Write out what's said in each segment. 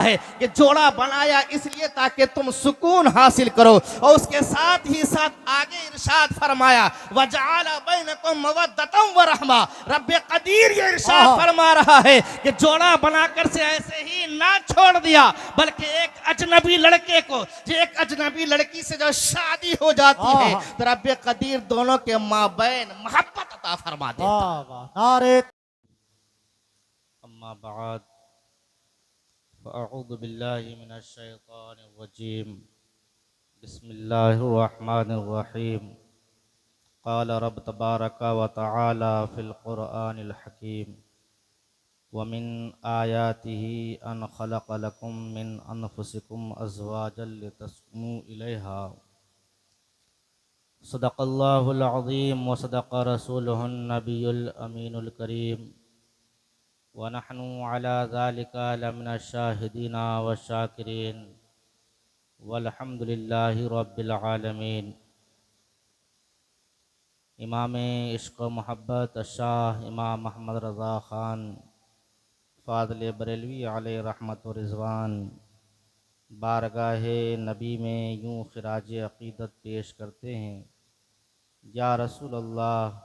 है कि जोड़ा बनाया इसलिए ताकि तुम सुकून हासिल करो। और उसके साथ ही साथ आगे इरशाद फरमाया वजअल बैनकुम मवद्दतम व रहमा। रब्बे कदीर ये इरशाद फरमा रहा है कि जोड़ा बनाकर से ऐसे ही ना छोड़ दिया, बल्कि एक अजनबी लड़के को, जो एक अजनबी लड़की से जो शादी हो जाती है, तो रब्बे कदीर दोनों के माबैन मोहब्बत अता फरमा देता। नारे अम्मा बाद फ़अऊज़ु बिल्लाहि मिनश शैतानिर रजीम बिस्मिल्लाहिर रहमानिर रहीम क़ाल रब तबारक व तआला फ़िल क़ुरआनिल हकीम व मिन आयातिही अन ख़लक़ लकुम मिन अनफुसिकुम अज़वाजन लितस्कुनू इलैहा सदक़ल्लाहुल अज़ीम व सदक़ रसूलुहुन नबियुल अमीनुल करीम व नहनु अला ज़ालिका लमिन शाहिदीना व शाकिरीन वल्हम्दुलिल्लाहि रब्बिल आलमीन। इमाम इश्क़ मोहब्बत शाह इमाम अहमद रज़ा ख़ान फ़ाज़िल बरेलवी अलैहि रहमत व रिज़वान बारगाह नबी में यूँ ख़िराज अक़ीदत पेश करते हैं। या रसूल अल्लाह,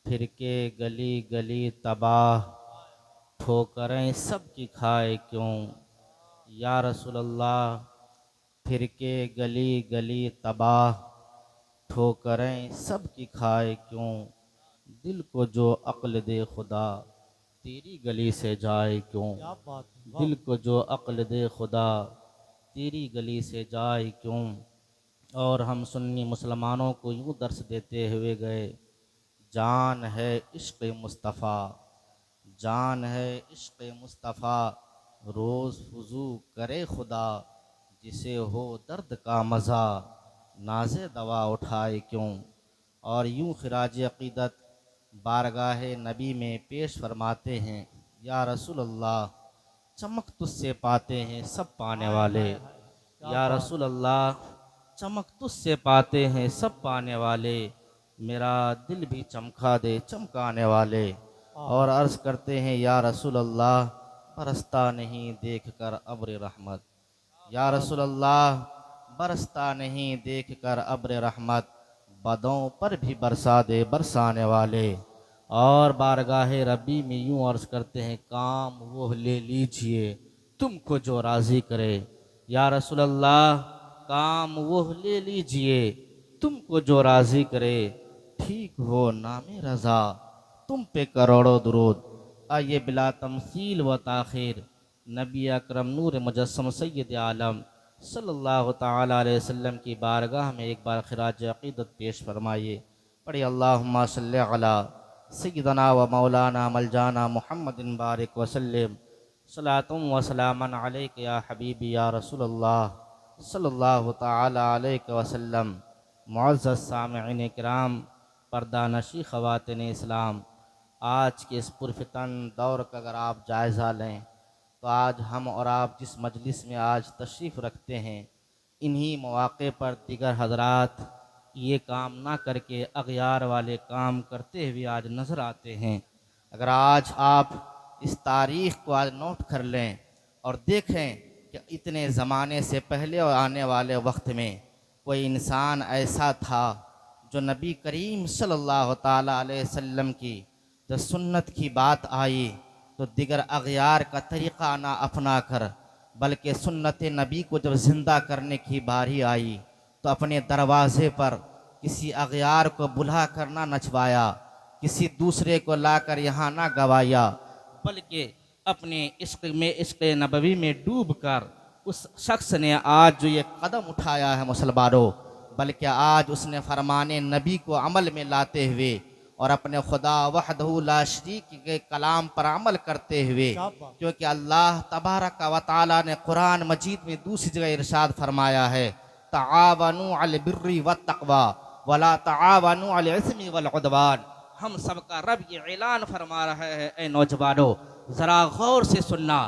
फिरके गली गली तबाह, ठोकरें सब की खाए क्यों। या रसूल अल्लाह, फिरके गली गली तबाह, ठोकरें सब की खाए क्यों। दिल को जो अक्ल दे खुदा, तेरी गली से जाए क्यों। दिल को जो अक्ल दे खुदा, तेरी गली से जाए क्यों। और हम सुन्नी मुसलमानों को यूँ दर्स देते हुए गए, जान है इश्क़ मुस्तफ़ा, जान है इश्क़ मुस्तफ़ा, रोज़ वज़ू करे खुदा, जिसे हो दर्द का मज़ा, नाज़े दवा उठाए क्यों। और यूँ ख़िराज अक़ीदत बारगाह नबी में पेश फरमाते हैं। या रसूल अल्लाह, चमक तुझसे पाते हैं सब पाने वाले। या रसूल अल्लाह, चमक तुझसे पाते हैं सब पाने वाले, मेरा दिल भी चमका दे चमकाने वाले। और अर्ज़ करते हैं या रसूल अल्लाह, बरसता नहीं देख कर अब्र रहमत। या रसूल अल्लाह, बरसता नहीं देख कर अब्र रहमत, बदों पर भी बरसा दे बरसाने वाले। और बारगाह रबी में यूँ अर्ज़ करते हैं, काम वो ले लीजिए तुमको जो राज़ी करे। या रसूल अल्लाह, काम वो ले लीजिए तुमको जो राज़ी करे, ठीक हो नामे रज़ा तुम पे करोड़ों दुरूद। आइए बिला तमसील व ताख़ीर नबी अकरम नूर मुजस्सम सय्यद आलम सल्लल्लाहु ताला अलैहि वसल्लम की बारगाह में एक बार ख़िराज अक़ीदत पेश फरमाइए। पढ़िए अल्लाहुम्मा सल्लि अला सय्यदना व मौलाना मलजाना मुहम्मदिन बारिक वसल्लम सलातुम व सलामन अलैका या हबीबी या रसूलल्लाह सल्लल्लाहु ताला अलैहि वसल्लम। मुअज़्ज़ज़ सामिईन किराम, पर्दा नशी ख़वातीन इस्लाम, आज के इस पुरफ़ितन दौर का अगर आप जायज़ा लें तो आज हम और आप जिस मजलिस में आज तशरीफ़ रखते हैं, इन्हीं मौक़े पर दीगर हज़रात ये काम ना करके अग़यार वाले काम करते हुए आज नज़र आते हैं। अगर आज आप इस तारीख़ को आज नोट कर लें और देखें कि इतने ज़माने से पहले और आने वाले वक्त में कोई इंसान ऐसा था जो नबी करीम सल्लल्लाहु ताला अलैहि वसल्लम की जब सुन्नत की बात आई तो दिगर अग़यार का तरीक़ा ना अपना कर, बल्कि सुन्नत नबी को जब ज़िंदा करने की बारी आई तो अपने दरवाज़े पर किसी अग़यार को बुला कर ना नचवाया, किसी दूसरे को लाकर यहाँ ना गवाया, बल्कि अपने इश्क़ में इश्क़ नबवी में डूब कर उस शख्स ने आज जो ये कदम उठाया है मुसलमानों, बल्कि आज उसने फरमाने नबी को अमल में लाते हुए और अपने खुदा वहदहू ला शरीक के कलाम पर अमल करते हुए, क्योंकि अल्लाह तबारक व तआला ने कुरान मजीद में दूसरी जगह इरशाद फरमाया है, तआवनु अल बिर्रि व तक़वा वला तआवनु अल इस्मि वल उद्वान। हम सबका रब ये ऐलान फरमा रहा है, ए नौजवानों ज़रा गौर से सुनना,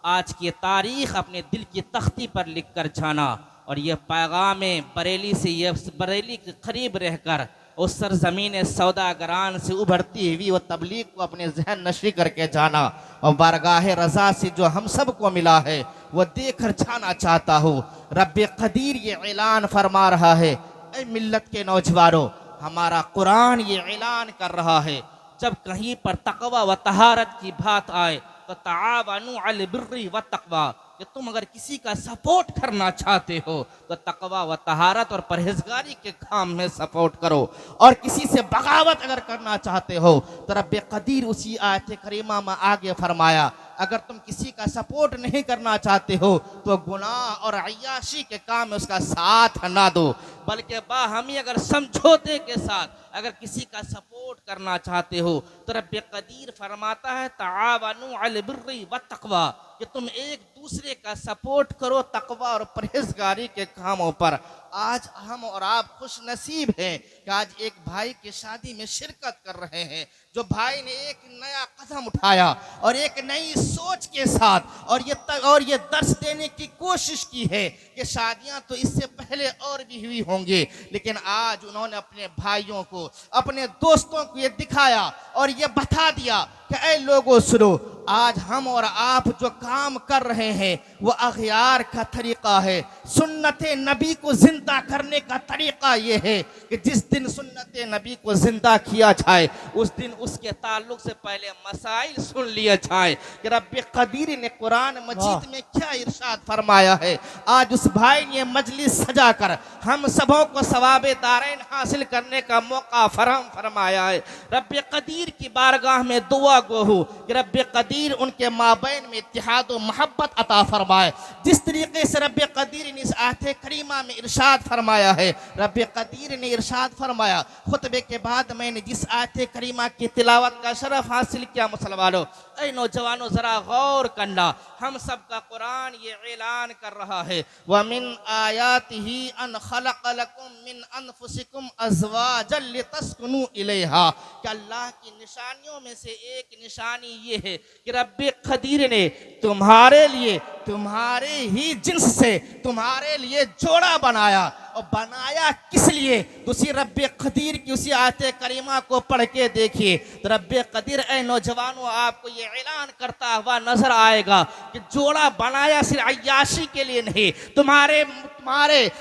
आज की तारीख़ अपने दिल की तख्ती पर लिख कर जाना और यह पैगाम बरेली से, यह बरेली के करीब रहकर उस सरज़मीन सौदागरान से उभरती हुई वो तबलीग को अपने जहन नशी करके जाना और बारगाह रज़ा से जो हम सब को मिला है वो देखकर जाना चाहता हूँ। रब्बे कदीर ये ऐलान फरमा रहा है, ऐ मिल्लत के नौजवानों, हमारा कुरान ये ऐलान कर रहा है, जब कहीं पर तकवा व तहारत की बात आए तो तावनु अल बिर्रि व तकवा, कि तुम अगर किसी का सपोर्ट करना चाहते हो तो तकवा व तहारत और परहेजगारी के काम में सपोर्ट करो, और किसी से बगावत अगर करना चाहते हो तो रब्बे कदीर उसी आयत करीमा में आगे फरमाया, अगर तुम किसी का सपोर्ट नहीं करना चाहते हो तो गुनाह और अय्याशी के काम में उसका साथ ना दो, बल्कि बाहमी अगर समझौते के साथ अगर किसी का सपोर्ट करना चाहते हो तो रब्बे कदीर फरमाता है तावनु अल बिर्रि व तकवा, कि तुम एक दूसरे का सपोर्ट करो तकवा और परहेजगारी के कामों पर। आज हम और आप खुश नसीब हैं कि आज एक भाई की शादी में शिरकत कर रहे हैं, जो भाई ने एक नया कदम उठाया और एक नई सोच के साथ और ये दर्श देने की कोशिश की है कि शादियां तो इससे पहले और भी हुई होंगी, लेकिन आज उन्होंने अपने भाइयों को, अपने दोस्तों को ये दिखाया और ये बता दिया कि ऐ लोगों सुनो, आज हम और आप जो काम कर रहे हैं वो अग़यार का तरीक़ा है। सुन्नत नबी को जिंदा करने का तरीक़ा ये है कि जिस दिन सुन्नत नबी को जिंदा किया जाए उस दिन उसके ताल्लुक से पहले मसाइल सुन लिया जाए कि रब्बे कदीर ने कुरान मजीद में क्या इरशाद फरमाया है। आज उस भाई ने मजलिस सजा कर हम सबों को सवाबे दारैन हासिल करने का मौका फरमाया है। रब्बे कदीर की बारगाह में दुआ गो हो कि रब्बे कदीर उनके माबैन में इत्तिहाद व मोहब्बत अता फरमाए। जिस तरीके से रब्बे कदीर ने इस आयत करीमा में इरशाद फरमाया है, रब्बे कदीर ने इरशाद फरमाया, खुतबे के बाद मैंने जिस आयत करीमा की तिलावत का शरफ हासिल किया, मुसलमानों, ऐ नौजवानों जरा गौर करना, हम सब का कुरान ये ऐलान कर रहा है, व मिन आयातिही अन खलक़ लकुम मिन अनफुसिकुम अज़वाजन लितस्कुनू इलैहा, कि अल्लाह की निशानियों में से एक निशानी ये है कि रब्बे कदीर ने तुम्हारे लिए, तुम्हारे ही जिन्स से तुम्हारे लिए जोड़ा बनाया, और बनाया किस लिए? तो उसी रब्बे कदीर की उसी आयत करीमा को पढ़ के देखिए तो रब्बे कदीर ऐ नौजवानों आपको ये ऐलान करता हुआ नजर आएगा कि जोड़ा बनाया सिर्फ अय्याशी के लिए नहीं, तुम्हारे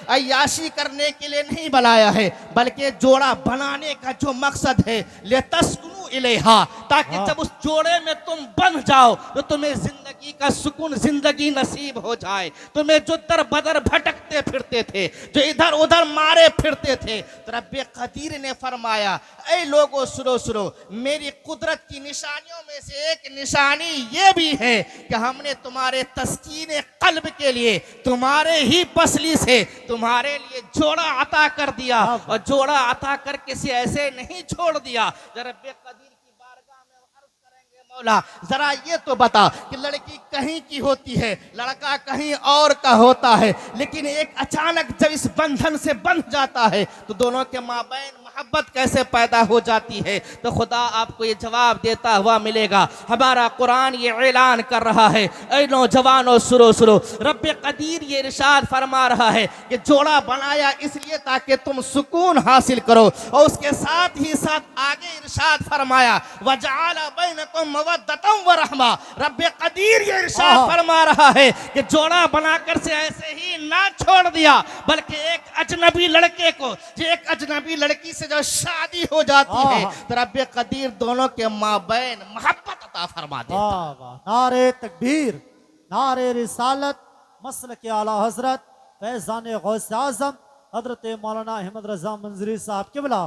अय्याशी करने के लिए नहीं बनाया है, बल्कि जोड़ा बनाने का जो मकसद है लितस्कुनू इलैहा, ताकि जब उस जोड़े में तुम बंध जाओ तो तुम्हें जिंदगी का सुकून जिंदगी नसीब हो जाए। तुम्हें जो दर बदर भटकते फिरते थे, जो इधर उधर मारे फिरते थे, तो रब्बे कदीर ने फरमाया, ऐ लोगों सुनो सुनो, मेरी कुदरत की निशानियों में से एक निशानी ये भी है कि हमने तुम्हारे तस्कीन कल्ब के लिए तुम्हारे ही पसली से तुम्हारे लिए जोड़ा अता कर दिया, और जोड़ा अता करके से ऐसे नहीं छोड़ दिया। रब्बे कदीर की बारगाह में अर्ज करेंगे, मौला जरा ये तो बता कि लड़की कहीं की होती है, लड़का कहीं और का होता है, लेकिन एक अचानक जब इस बंधन से बंध जाता है तो दोनों के माबैन मोहब्बत कैसे पैदा हो जाती है? तो खुदा आपको ये जवाब देता हुआ मिलेगा। हमारा कुरान ये ऐलान कर रहा है, ऐ नौजवानों सुनो सुनो, रब्बे कदीर ये इरशाद फरमा रहा है कि जोड़ा बनाया इसलिए ताकि तुम सुकून हासिल करो, और उसके साथ ही साथ आगे इरशाद फरमाया वजअल बैनकुम मवद्दतम व रहमा। रब्बे कदीर ये इरशाद फरमा रहा है कि जोड़ा बनाकर से ऐसे ही ना छोड़ दिया, बल्कि एक अजनबी लड़के को, एक अजनबी लड़की से जब शादी हो जाती है तो रब्बे कदीर दोनों के माबैन मोहब्बत अता फरमा देता। नारे तकबीर, नारे रिसालत, मसलक आला हजरत फैजान गौस आजम हजरत मौलाना अहमद रजा मंजरी साहब किबला,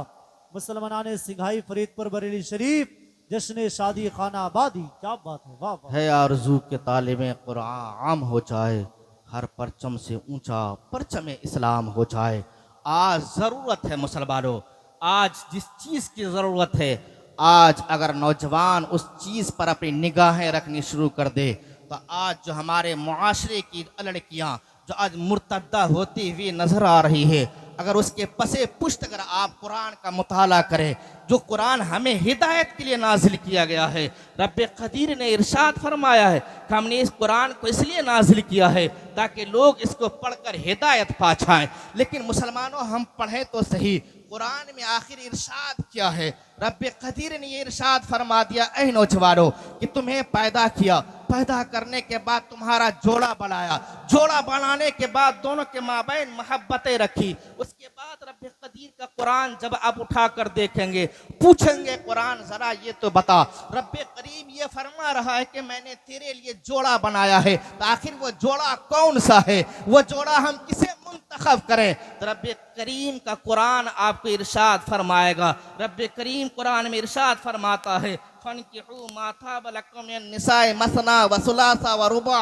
मुसलमानाने सिंघाई फरीदपुर बरेली शरीफ, जश्न शादी खाना आबादी। क्या बात है, वाह वाह। है आरज़ू के तालिबे कुरान आम हो जाए, हर परचम से ऊंचा परचम इस्लाम हो जाए। आज ज़रूरत है मुसलमानों, आज जिस चीज़ की ज़रूरत है, आज अगर नौजवान उस चीज़ पर अपनी निगाहें रखनी शुरू कर दे तो आज जो हमारे मुआशरे की लड़कियाँ जो आज मुर्तद्दा होती हुई नज़र आ रही है, अगर उसके पसे पुष्ट अगर आप कुरान का मुताला करें, जो कुरान हमें हिदायत के लिए नाजिल किया गया है, रब्बे कदीर ने इरशाद फरमाया है कि हमने इस कुरान को इसलिए नाजिल किया है ताकि लोग इसको पढ़कर हिदायत पा जाएं। लेकिन मुसलमानों हम पढ़ें तो सही, कुरान में आखिर इरशाद क्या है? रब्बे कदीर ने ये इरशाद फरमा दिया, ऐ नौजवानों, कि तुम्हें पैदा किया, पैदा करने के बाद तुम्हारा जोड़ा बनाया, जोड़ा बनाने के बाद दोनों के माबैन मोहब्बतें रखी। उसके बाद रब्बे कदीर का कुरान जब आप उठा कर देखेंगे, पूछेंगे कुरान जरा ये तो बता, रब्बे करीम ये फरमा रहा है कि मैंने तेरे लिए जोड़ा बनाया है, तो आखिर वो जोड़ा कौन सा है? वो जोड़ा हम किसे मुंतखब करें? तो रब्बे करीम का कुरान आपको इरशाद फरमाएगा। रब्बे करीम कुरान में इरशाद फरमाता है, फनकिहू मा ताब लकुम मिन निसाए मसना व सुलासा व रुबा।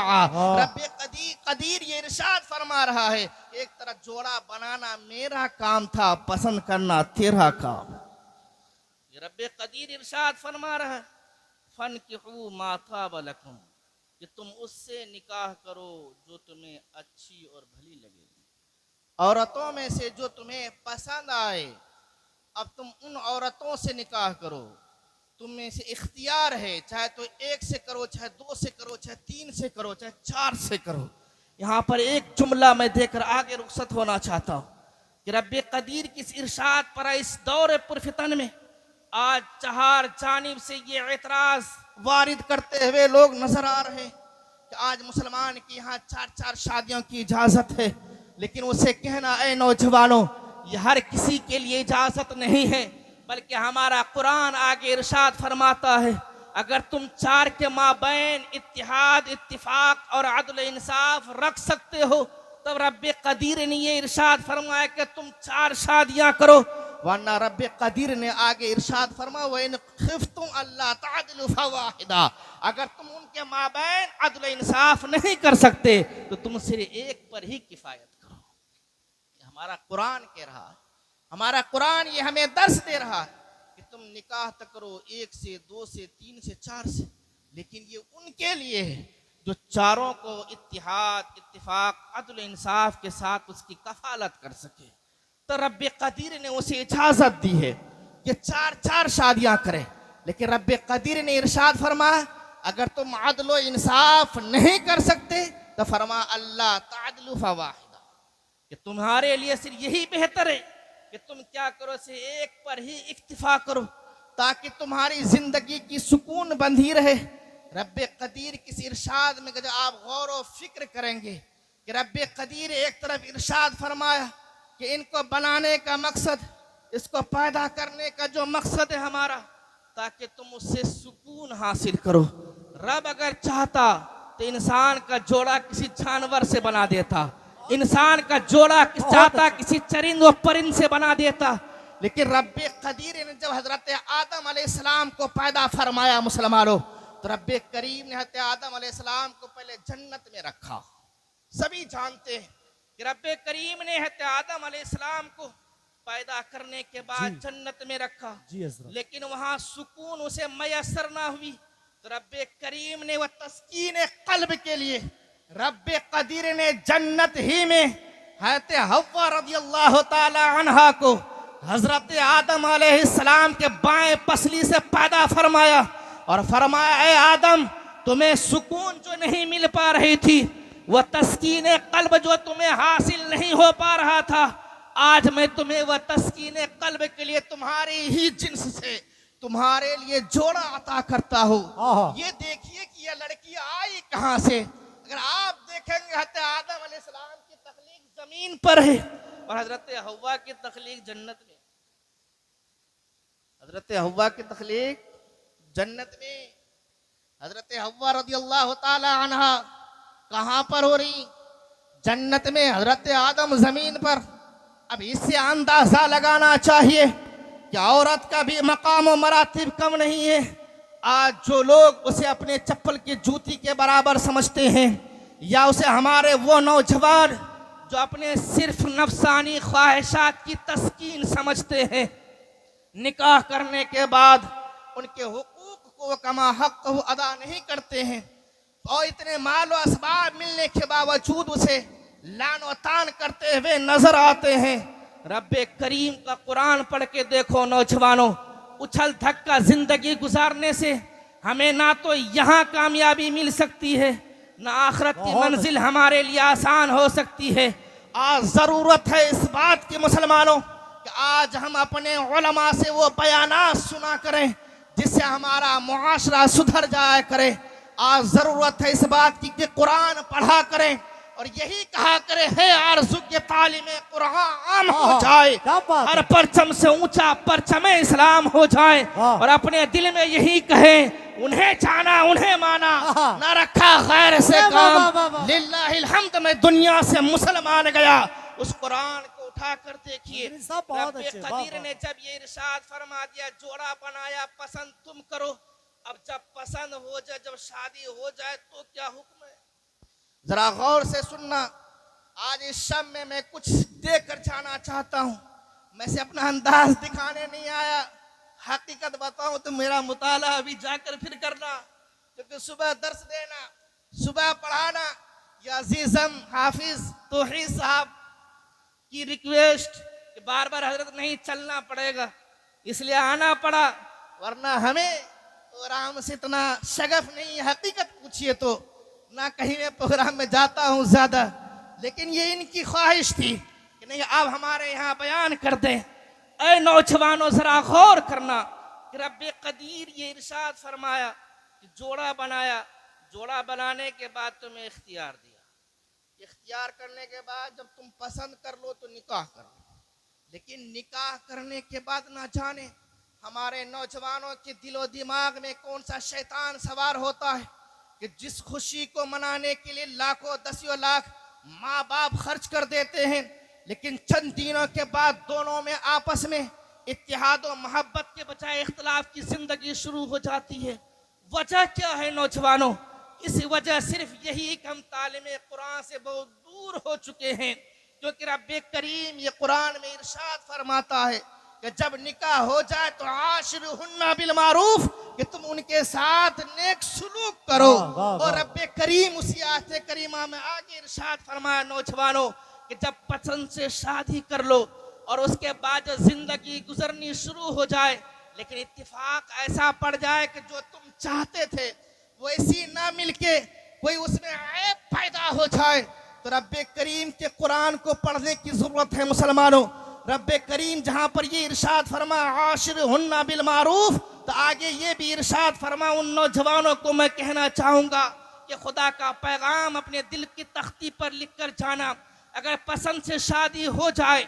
रब्बे कदीर ये इरशाद फरमा रहा है, एक तरफ जोड़ा बनाना मेरा काम था, पसंद करना तेरा काम। ये रब्बे कदीर इरशाद फरमा रहा है, फनकिहू मा ताब लकुम, कि तुम उससे निकाह करो जो तुम्हें अच्छी और भली लगे, औरतों में से जो तुम्हें पसंद आए। अब तुम उन औरतों से निकाह करो, तुम में से इख्तियार है, चाहे तो एक से करो, चाहे दो से करो, चाहे तीन से करो, चाहे चार से करो। यहाँ पर एक जुमला मैं देकर आगे रुखसत होना चाहता हूँ कि रब्बे कदीर की इस इरशाद पर इस दौर पुरफितन में आज चार जानिब से ये एतराज वारिद करते हुए लोग नजर आ रहे हैं कि आज मुसलमान की यहाँ 4-4 शादियों की इजाजत है, लेकिन उसे कहना, ऐ नौजवानों, ये हर किसी के लिए इजाजत नहीं है, बल्कि हमारा कुरान आगे इरशाद फरमाता है, अगर तुम चार के माबैन इत्तिहाद, इत्तिफाक और अदल इंसाफ रख सकते हो, तब रब्बे कदीर ने ये इरशाद फरमाया कि तुम 4 शादियां करो। वरना रब्बे कदीर ने आगे इरशाद फरमा, व इन खिफ्तुम अल्ला तादिलु फवाहिदा, अगर तुम उनके माबैन अदल इंसाफ नहीं कर सकते तो तुम सिर्फ एक पर ही किफायत करो। हमारा कुरान कह रहा है, हमारा कुरान ये हमें दर्स दे रहा है कि तुम निकाह तक करो 1 से 2 से 3 से 4 से, लेकिन ये उनके लिए है जो चारों को इत्तिहाद, इत्तिफाक, अदल इंसाफ के साथ उसकी कफालत कर सके। तो रब्बे कदीर ने उसे इजाजत दी है कि 4-4 शादियां करें, लेकिन रब्बे कदीर ने इरशाद फरमाया, अगर तुम अदल इंसाफ नहीं कर सकते तो फरमा अल्लाह तादिलु फवाहिदा, कि तुम्हारे लिए सिर्फ यही बेहतर है कि तुम क्या करो से एक पर ही इक्तिफा करो, ताकि तुम्हारी जिंदगी की सुकून बंधी रहे। रब्बे कदीर किस इरशाद में जब आप गौर व फिक्र करेंगे कि रब्बे कदीर एक तरफ इरशाद फरमाया कि इनको बनाने का मकसद, इसको पैदा करने का जो मकसद है हमारा, ताकि तुम उससे सुकून हासिल करो। रब अगर चाहता तो इंसान का जोड़ा किसी जानवर से बना देता, इंसान का जोड़ा चाहता किसी चरिंद व परिंद से बना देता, लेकिन रब्बे कदीर ने जब हजरत आदम अलैहिस्सलाम को पैदा फरमाया मुसलमानों, तो रब्बे करीम ने हजरत आदम अलैहिस्सलाम को पहले जन्नत में रखा। सभी जानते हैं कि रब्बे करीम ने हजरत आदम अलैहिस्सलाम को पैदा करने के बाद जन्नत में रखा, लेकिन वहां सुकून उसे मयसर ना हुई, तो रब्बे करीम ने वह तस्कीन कल्ब के लिए रब्बे कदीर ने जन्नत ही में हज़रत हव्वा रज़ियल्लाहु ताला अन्हा को हजरत आदम अलैहिस्सलाम के बाएं पसली से पैदा फरमाया और फरमाया, ऐ आदम, तुम्हें सुकून जो नहीं मिल पा रही थी, वह तस्कीन कल्ब जो तुम्हें हासिल नहीं हो पा रहा था, आज मैं तुम्हें वह तस्कीन कल्ब के लिए तुम्हारे ही जिन्स से तुम्हारे लिए जोड़ा अता करता हूँ। ये देखिए कि यह लड़की आई कहाँ से। अगर आप देखेंगे हज़रत आदम अलैहिस्सलाम की तख्लीक जमीन पर है और हजरत हव्वा की तख्लीक जन्नत में। हजरत हव्वा की तख्लीक जन्नत में, हजरत हव्वा रज़ियल्लाहु ताला अन्हा कहाँ पर हो रही? जन्नत में। हजरत आदम जमीन पर। अब इससे अंदाजा लगाना चाहिए कि औरत का भी मकाम व मरातिब कम नहीं है। आज जो लोग उसे अपने चप्पल की जूती के बराबर समझते हैं, या उसे हमारे वो नौजवान जो अपने सिर्फ नफसानी ख्वाहिशात की तस्कीन समझते हैं, निकाह करने के बाद उनके हुकूक को कमा हक को अदा नहीं करते हैं और इतने माल व असबाब मिलने के बावजूद उसे लान व तान करते हुए नजर आते हैं। रब्बे करीम का कुरान पढ़ के देखो नौजवानों, उछल धक्का जिंदगी गुजारने से हमें ना तो यहाँ कामयाबी मिल सकती है, ना आखिरत की मंजिल हमारे लिए आसान हो सकती है। आज जरूरत है इस बात की मुसलमानों कि आज हम अपने उलमा से वो बयानात सुना करें जिससे हमारा मुआशरा सुधर जाया करे। आज जरूरत है इस बात की कि कुरान पढ़ा करें और यही कहा करे है आरज़ू के तालीमे कुरान आम हो जाए, क्या बात है। हर परचम से ऊंचा परचम इस्लाम हो जाए वाह। और अपने दिल में यही कहें उन्हें जाना उन्हें माना, हाँ। न रखा गैर से वाह, वाह, वाह, काम। वाह। लिल्लाहिल हम्द में दुनिया से मुसलमान गया। उस कुरान को उठा कर देखिए, मेरे साहब बहुत रब्बे अच्छे, वाह, कदीर वाह। ने जब ये इरशाद फरमा दिया, जोड़ा बनाया पसंद तुम करो। अब जब पसंद हो जाए, जब शादी हो जाए तो क्या हुक्म है? जरा गौर से सुनना। आज इस शब में मैं कुछ देकर जाना चाहता हूँ। मैं से अपना अंदाज दिखाने नहीं आया, हकीकत बताऊं तो मेरा मुताला अभी जाकर फिर करना, क्योंकि सुबह दर्स देना, सुबह पढ़ाना। या अजीजम हाफिज तौहीद साहब की रिक्वेस्ट कि बार बार हजरत नहीं चलना पड़ेगा, इसलिए आना पड़ा, वरना हमें प्रोग्राम से इतना शगफ नहीं। हकीकत पूछिए तो ना कहीं मैं प्रोग्राम में जाता हूँ ज्यादा, लेकिन ये इनकी ख्वाहिश थी कि नहीं अब हमारे यहाँ बयान कर दें। ऐ नौजवानों जरा गौर करना कि रब्बे कदीर ये इरशाद फरमाया कि जोड़ा बनाया, जोड़ा बनाने के बाद तुम्हें इख्तियार दिया, इख्तियार करने के बाद जब तुम पसंद कर लो तो निकाह कर लो। लेकिन निकाह करने के बाद ना जाने हमारे नौजवानों के दिलो दिमाग में कौन सा शैतान सवार होता है कि जिस खुशी को मनाने के लिए लाखों दसियों लाख माँ बाप खर्च कर देते हैं, लेकिन चंद दिनों के बाद दोनों में आपस में इत्तेहाद और मोहब्बत के बजाय इख्तलाफ की जिंदगी शुरू हो जाती है। वजह क्या है नौजवानों? इस वजह सिर्फ यही कि हम तालीम कुरान से बहुत दूर हो चुके हैं, क्योंकि रब्बे करीम ये कुरान में इरशाद फरमाता है कि जब निकाह हो जाए तो आशिरुहुन्ना बिल मारूफ, कि तुम उनके साथ नेक सुलूक करो। वाह, वाह, वाह। और रब्बे करीम उसी आयत करीमा में आगे इरशाद फरमाया नौजवानों कि जब पसंद से शादी कर लो और उसके बाद जो जिंदगी गुजरनी शुरू हो जाए, लेकिन इत्तेफाक ऐसा पड़ जाए कि जो तुम चाहते थे वैसी ना मिलके कोई उसमें ऐब पैदा हो जाए, तो रब्बे करीम के कुरान को पढ़ने की जरूरत है मुसलमानों। रब्बे करीम जहां पर ये इरशाद फरमा आशिरुहुन्ना बिल मारूफ, तो आगे ये भी इरशाद फरमा उन नौजवानों को मैं कहना चाहूंगा कि खुदा का पैगाम अपने दिल की तख्ती पर लिख कर जाना। अगर पसंद से शादी हो जाए,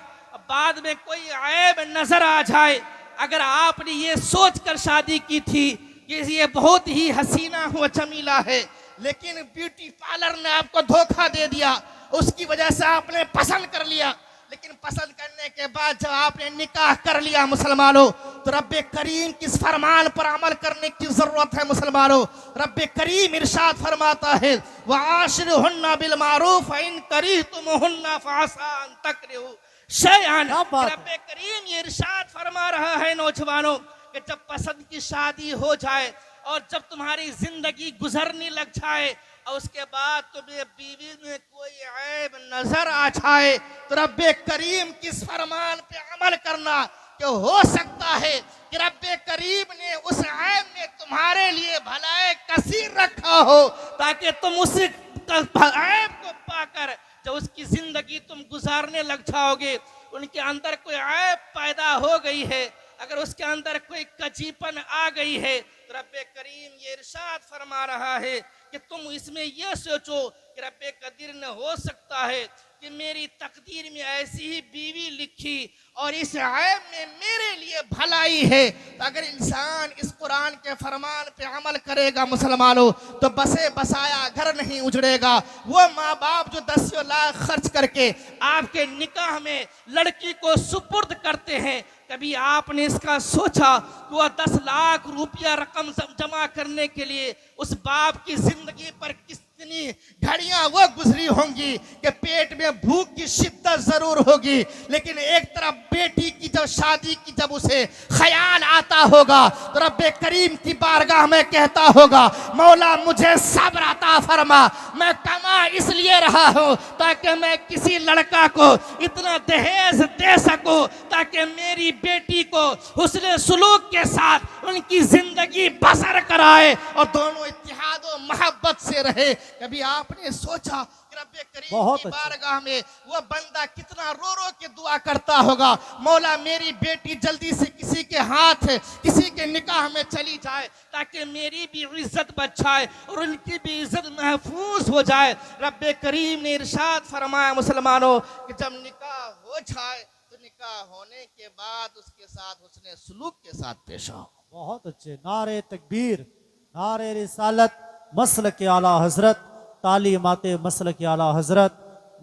बाद में कोई ऐब नजर आ जाए, अगर आपने ये सोच कर शादी की थी कि ये बहुत ही हसीना हो जमीला है, लेकिन ब्यूटी पार्लर ने आपको धोखा दे दिया, उसकी वजह से आपने पसंद कर लिया, लेकिन पसंद करने के बाद जब आपने निकाह कर लिया मुसलमानों, तो रब्बे करीम किस फरमान पर अमल करने की जरूरत है मुसलमानों। रब्बे करीम इरशाद फरमाता है वआशिरुहुन्ना बिल मारूफ इन करीहतुमुहुन्ना फअसा अन तकरहू शैअन। रब्बे करीम ये इरशाद फरमा रहा है नौजवानों कि जब पसंद की शादी हो जाए और जब तुम्हारी जिंदगी गुजरने लग जाए और उसके बाद तुम्हें बीवी में कोई ऐब नजर आ जाए, तो रब्बे करीम किस फरमान पे अमल करना कि हो सकता है कि रब्बे करीम ने उस ऐब में तुम्हारे लिए भलाई कसीर रखा हो, ताकि तुम उस ऐब को पाकर जब उसकी जिंदगी तुम गुजारने लग जाओगे, उनके अंदर कोई ऐब पैदा हो गई है, अगर उसके अंदर कोई कजीपन आ गई है, तो रब्बे करीम ये इरशाद फरमा रहा है कि तुम इसमें ये सोचो कि रब्बे कदीर ने हो सकता है कि मेरी तकदीर में ऐसी ही बीवी लिखी और इस ऐब में मेरे लिए भलाई है। तो अगर इंसान इस कुरान के फरमान पे अमल करेगा मुसलमानों, तो बसे बसाया घर नहीं उजड़ेगा। वो माँ बाप जो 10 लाख खर्च करके आपके निकाह में लड़की को सुपुर्द करते हैं, कभी आपने इसका सोचा कि वह 10 लाख रुपया रकम जमा करने के लिए उस बाप की जिंदगी पर कितनी घड़ियां वो गुजरी होंगी कि पेट में भूख की शिद्दत जरूर होगी, लेकिन एक तरफ बेटी की जब शादी की जब उसे ख्याल आता होगा, तो रब्बे करीम की बारगाह में कहता होगा मौला मुझे सब्र अता फरमा, मैं कमा इसलिए रहा हूं ताकि मैं किसी लड़का को इतना दहेज दे सकूं ताकि मेरी बेटी को हुस्न सुलूक के साथ उनकी जिंदगी बसर कराए और दोनों इत्तेहाद और मोहब्बत से रहे। कभी आपने सोचा कि रब्बे करीम बहुत की अच्छे। बारगाह में वो बंदा कितना रो रो के दुआ करता होगा, मौला मेरी बेटी जल्दी से किसी के हाथ किसी के निकाह में चली जाए ताकि मेरी भी इज्जत बच जाए और उनकी भी इज्जत महफूज हो जाए। रब्बे करीम ने इरशाद फरमाया मुसलमानों कि जब निकाह हो जाए तो निकाह होने के बाद उसके साथ हुस्ने सुलूक के साथ पेश आओ। बहुत अच्छे। नारे तकबीर, नारे रिसालत, मसल के आला हजरत, तालीमात मसल के आला हजरत,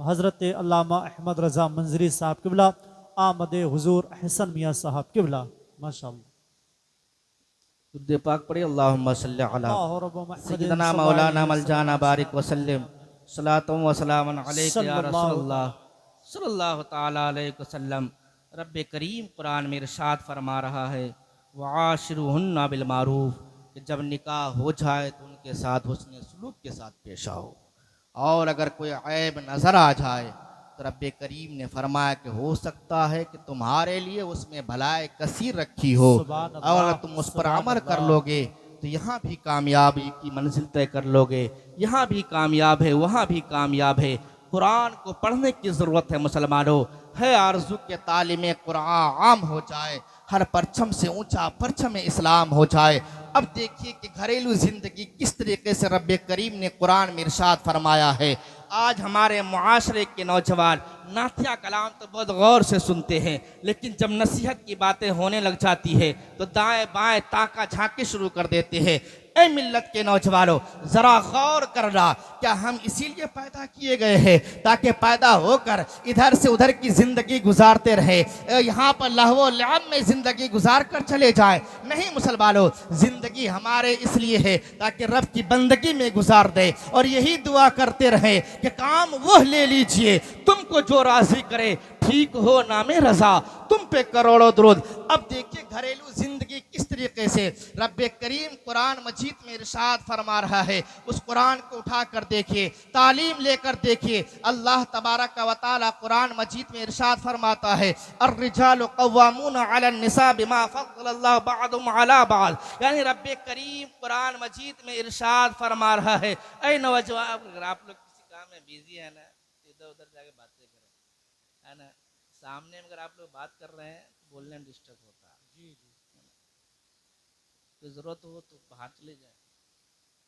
हजरत अल्लामा अहमद रजा मंजरी साहब किबला, आमद हुजूर अहसन मियाँ साहब किबला, माशाअल्लाह। दुरूद पाक पढ़े, अल्लाहुम्मा सल्ली अला अल्लाहु रब्बु मुहम्मदिन सय्यिदना मौलाना मलजाना बारिक वसल्लम सलातुम व सलामुन अलैका या रसूलल्लाह सल्लल्लाहु तआला अलैहि वसल्लम। रब्बे करीम कुरान में इरशाद फरमा रहा है, वआशिरुहुन्ना बिल मारूफ, कि जब निकाह हो जाए तो उनके साथ हुस्न सलूक के साथ पेश आओ। और अगर कोई ऐब नजर आ जाए तो रब्बे करीम ने फरमाया कि हो सकता है कि तुम्हारे लिए उसमें भलाई कसीर रखी हो, सुभान अल्लाह, और अगर तुम उस पर सुभान अमल कर अल्लाह। लोगे तो यहाँ भी कामयाबी की मंजिल तय कर लोगे, यहाँ भी कामयाब है वहाँ भी कामयाब है। कुरान को पढ़ने की ज़रूरत है मुसलमानों, है आरज़ू के तालीम कुरान आम हो जाए, हर परचम से ऊंचा परचम इस्लाम हो जाए। अब देखिए कि घरेलू ज़िंदगी किस तरीके से रब्बे करीम ने कुरान में इरशाद फरमाया है। आज हमारे मुआशरे के नौजवान नातिया कलाम तो बहुत गौर से सुनते हैं, लेकिन जब नसीहत की बातें होने लग जाती है तो दाएं बाएं ताका झांकी शुरू कर देते हैं। ऐ मिल्लत के नौजवानों, जरा गौर करना, क्या हम इसीलिए पैदा किए गए हैं ताकि पैदा होकर इधर से उधर की जिंदगी गुजारते रहे, यहाँ पर लहवो लअब में जिंदगी गुजार कर चले जाए? नहीं मुसलमानों, जिंदगी हमारे इसलिए है ताकि रब की बंदगी में गुजार दे, और यही दुआ करते रहे कि काम वो ले लीजिए तुमको जो राजी करे, ठीक हो नामे रजा, तुम पे करोड़ों दुरूद। अब देखिए घरेलू जिंदगी किस तरीके से रब्बे करीम कुरान मजीद में इरशाद फरमा रहा है। उस कुरान को उठा कर देखिए, तालीम लेकर देखिए। अल्लाह तबारक व तआला कुरान मजीद में इरशाद फरमाता है, अर्रिजालु कव्वामूना अलन निसा बिमा फद्दलल्लाहु बअदहुम अला बअद। यानी रब्बे करीम कुरान मजीद में इरशाद फरमा रहा है, ऐ नौजवान, अगर आप लोग किसी काम में बिजी है ना, इधर उधर जाके बातें करें, है ना, सामने में अगर आप लोग बात कर रहे हैं बोलने में डिस्टर्ब होता है। जी जी, तो जरूरत हो तो बाहर चले जाए,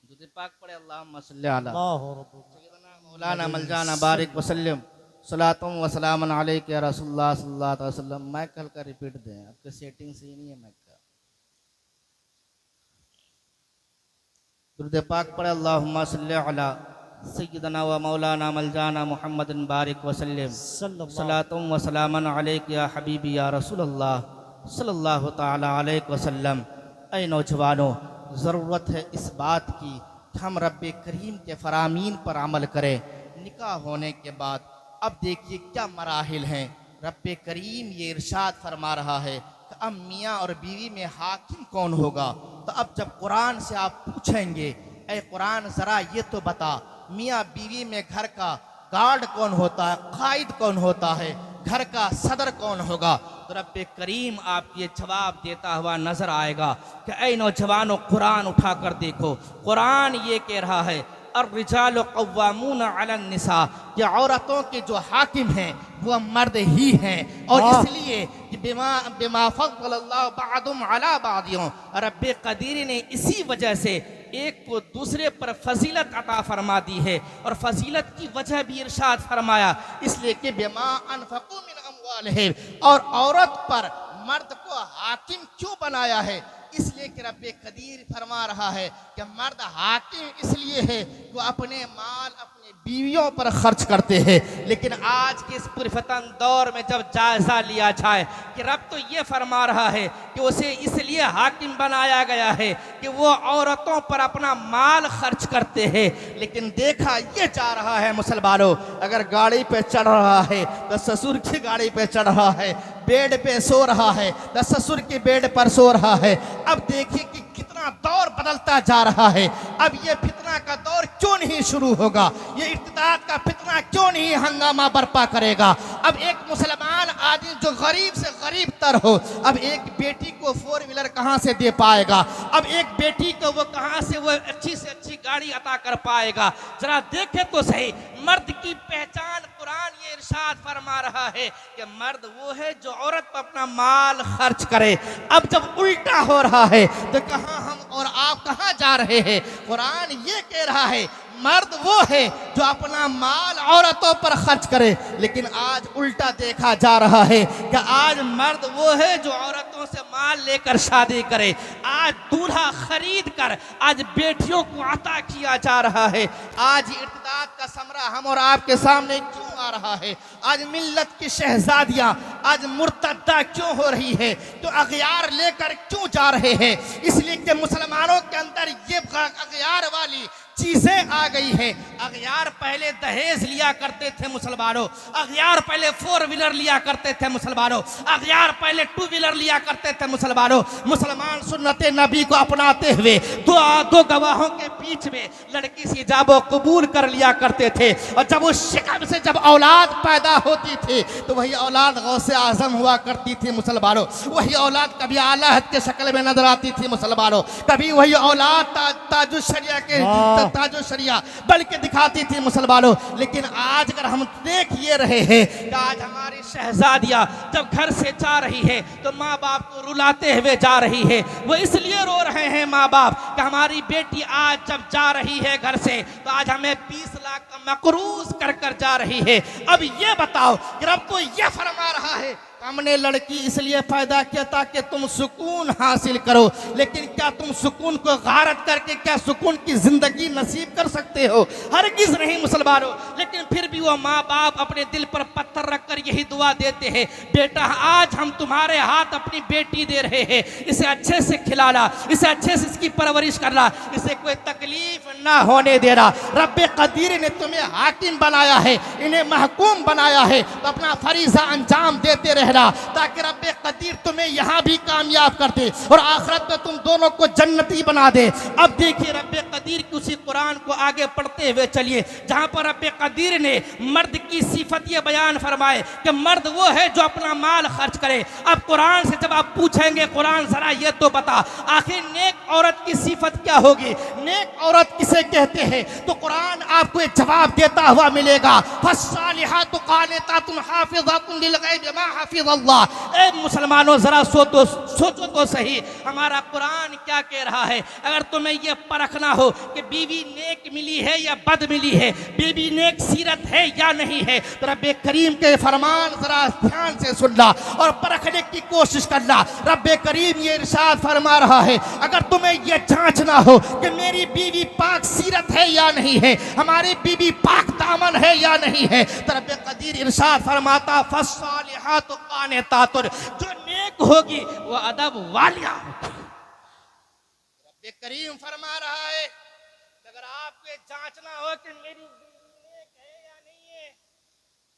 दुरूद पाक पढ़े, अल्लाहुम्मा सल्ली अला सय्यिदना मौलाना मलजाना बारिक वसल्लम सलातुम व सलामुन अलैका या रसूलुल्लाह सल्लल्लाहु अलैहि वसल्लम। माइक हल्का रिपीट दें, आपके सेटिंग सही नहीं है माइक का। दुरूद पाक पढ़े, अल्लाहुम्मा सल्ली अला सय्यिदना व मौलाना मलजाना मुहम्मदिन बारिक वसल्लम सलातुम व सलामुन अलैका या हबीबी या रसूलल्लाह सल्लल्लाहु तआला अलैहि वसल्लम। ऐ नौजवानों, ज़रूरत है इस बात की कि हम रब्बे करीम के फरामीन पर अमल करें। निकाह होने के बाद अब देखिए क्या मराहिल हैं। रब्बे करीम ये इरशाद फरमा रहा है कि अब मियाँ और बीवी में हाकिम कौन होगा। तो अब जब कुरान से आप पूछेंगे, ऐ कुरान ज़रा ये तो बता, मियाँ बीवी में घर का गार्ड कौन होता है, कायद कौन होता है, घर का सदर कौन होगा, तो रब्बे करीम आपको ये जवाब देता हुआ नजर आएगा कि ऐ नौजवानों, कुरान उठा कर देखो। कुरान ये कह रहा है, अर्रिजालु कव्वामूना अलन निसा, कि औरतों के जो हाकिम हैं वो मर्द ही हैं, और इसलिए कि बिमा फद्दलल्लाहु बअदहुम अला बअदिन, रब्बे कदीर ने इसी वजह से एक को दूसरे पर फजीलत अता फरमा दी है, और फजीलत की वजह भी इरशाद फरमाया, इसलिए कि बिमा अनफक़ू मिन अम्वालिहिम, और औरत पर मर्द को हाकिम क्यों बनाया है, इसलिए कि रब्बे कदीर फरमा रहा है कि मर्द हाकिम इसलिए है वो अपने माल अपने बीवियों पर खर्च करते हैं। लेकिन आज के इस पुरफतन दौर में जब जायजा लिया जाए कि रब तो ये फरमा रहा है कि उसे इसलिए हाकिम बनाया गया है कि वो औरतों पर अपना माल खर्च करते हैं, लेकिन देखा ये जा रहा है मुसलमानों, अगर गाड़ी पे चढ़ रहा है तो ससुर की गाड़ी पे चढ़ रहा है, बेड पे सो रहा है तो ससुर की बेड पर सो रहा है। अब देखिए कि कितना दौर बदलता जा रहा है। अब ये फितना का दौर क्यों नहीं शुरू होगा, ये इर्तिदाद का फितना क्यों नहीं हंगामा बर्पा करेगा। अब एक मुसलमान आदमी जो गरीब से गरीब तर हो। अब एक बेटी को 4 व्हीलर कहाँ से दे पाएगा? अब एक बेटी को वो कहाँ से वो अच्छी से अच्छी गाड़ी अता कर पाएगा? जरा देखे तो सही, मर्द की पहचान कुरान ये इरशाद फरमा रहा है कि मर्द वो है जो औरत पर अपना माल खर्च करे। अब जब उल्टा हो रहा है तो कहाँ हम और आप कहाँ जा रहे हैं? कुरान ये कह रहा है मर्द वो है जो अपना माल औरतों पर खर्च करे, लेकिन आज उल्टा देखा जा रहा है कि आज मर्द वो है जो औरतों से माल लेकर शादी करे। आज दूल्हा खरीद कर आज बेटियों को अता किया जा रहा है। आज इर्तिदाद का समरा हम और आपके सामने क्यों आ रहा है? आज मिल्लत की शहजादियां आज मुर्तद्दा क्यों हो रही है? तो अगयार लेकर क्यों जा रहे हैं? इसलिए कि मुसलमानों के अंदर ये अगयार वाली चीजें आ गई है। अगयार पहले दहेज लिया करते थे मुसलमानों, अगयार पहले 4 व्हीलर लिया करते थे मुसलमानों, अगयार पहले 2 व्हीलर लिया करते थे मुसलमानों। मुसलमान सुन्नते नबी को अपनाते हुए दो गवाहों के बीच में लड़की से जाबो कबूल कर लिया करते थे, और जब उस शिकम से जब औलाद पैदा होती थी तो वही औलाद गौसे आजम हुआ करती थी मुसलमानों। वही औलाद कभी आला हद के शक्ल में नजर आती थी मुसलमानों, कभी वही औलाद ताजुश शरिया के ताजो शरिया बल्कि दिखाती थी मुसलमानों। लेकिन आज अगर हम देख ये रहे हैं कि आज हमारी शहजादियां जब घर से जा रही है तो माँ बाप को रुलाते हुए जा रही है। वो इसलिए रो रहे हैं माँ बाप कि हमारी बेटी आज जब जा रही है घर से तो आज हमें 20 लाख का मकरूज कर कर जा रही है। अब ये बताओ कि रब तो ये फरमा रहा है हमने लड़की इसलिए पैदा किया ताकि तुम सुकून हासिल करो, लेकिन क्या तुम सुकून को गारत करके क्या सुकून की जिंदगी नसीब कर सकते हो? हरगिज नहीं मुसलमानों। लेकिन फिर भी वो माँ बाप अपने दिल पर पत्थर रखकर यही दुआ देते हैं, बेटा आज हम तुम्हारे हाथ अपनी बेटी दे रहे हैं, इसे अच्छे से खिलाना, इसे अच्छे से इसकी परवरिश करना, इसे कोई तकलीफ ना होने देना। रब्बे कदीर ने तुम्हें हाकिम बनाया है, इन्हें महकूम बनाया है, तो अपना फरीजा अंजाम देते रहना ताकि रब्बे कदीर तुम्हें यहाँ भी कामयाब कर दे और आखिरत में तुम दोनों को जन्नती बना दे। अब देखिए रब्बे कदीर की उसी कुरान को आगे पढ़ते हुए चलिए जहाँ पर रब्बे कदीर ने मर्द की सिफत ये बयान फरमाए कि मर्द वो है जो अपना माल खर्च करे। अब कुरान से जब आप पूछेंगे कुरान जरा ये तो बता आखिर नेक औरत की सिफत क्या होगी, नेक औरत किसे कहते हैं? तो कुरान आपको एक जवाब देता हुआ मिलेगा, फस्सालिहातु कानितातुन हाफिज़ातुन लिलगैब मा हाफिज़ल्लाह। ए मुसलमानों जरा सोचो तो सही हमारा कुरान क्या कह रहा है। अगर तुम्हें यह परखना हो कि बीवी नेक मिली है या बद मिली है, बीवी नेक सीरत है या नहीं है, तो रब्बे करीम के फरमान जरा ध्यान से सुनना और परखने की कोशिश करना। रब्बे करीम ये इरशाद फरमा रहा है अगर तुम्हें यह जांचना हो कि मेरी बीवी पाक सीरत है या नहीं है, हमारी बीवी पाक दामन है या नहीं है, तो रब्बे कदीर इरशाद फरमाता फस्सालिहातु कानितातुन, जो नेक होगी वो अदब वालिया होगी। रब्बे करीम फरमा रहा है अगर आपको जांचना हो कि मेरी बीवी नेक है या नहीं है,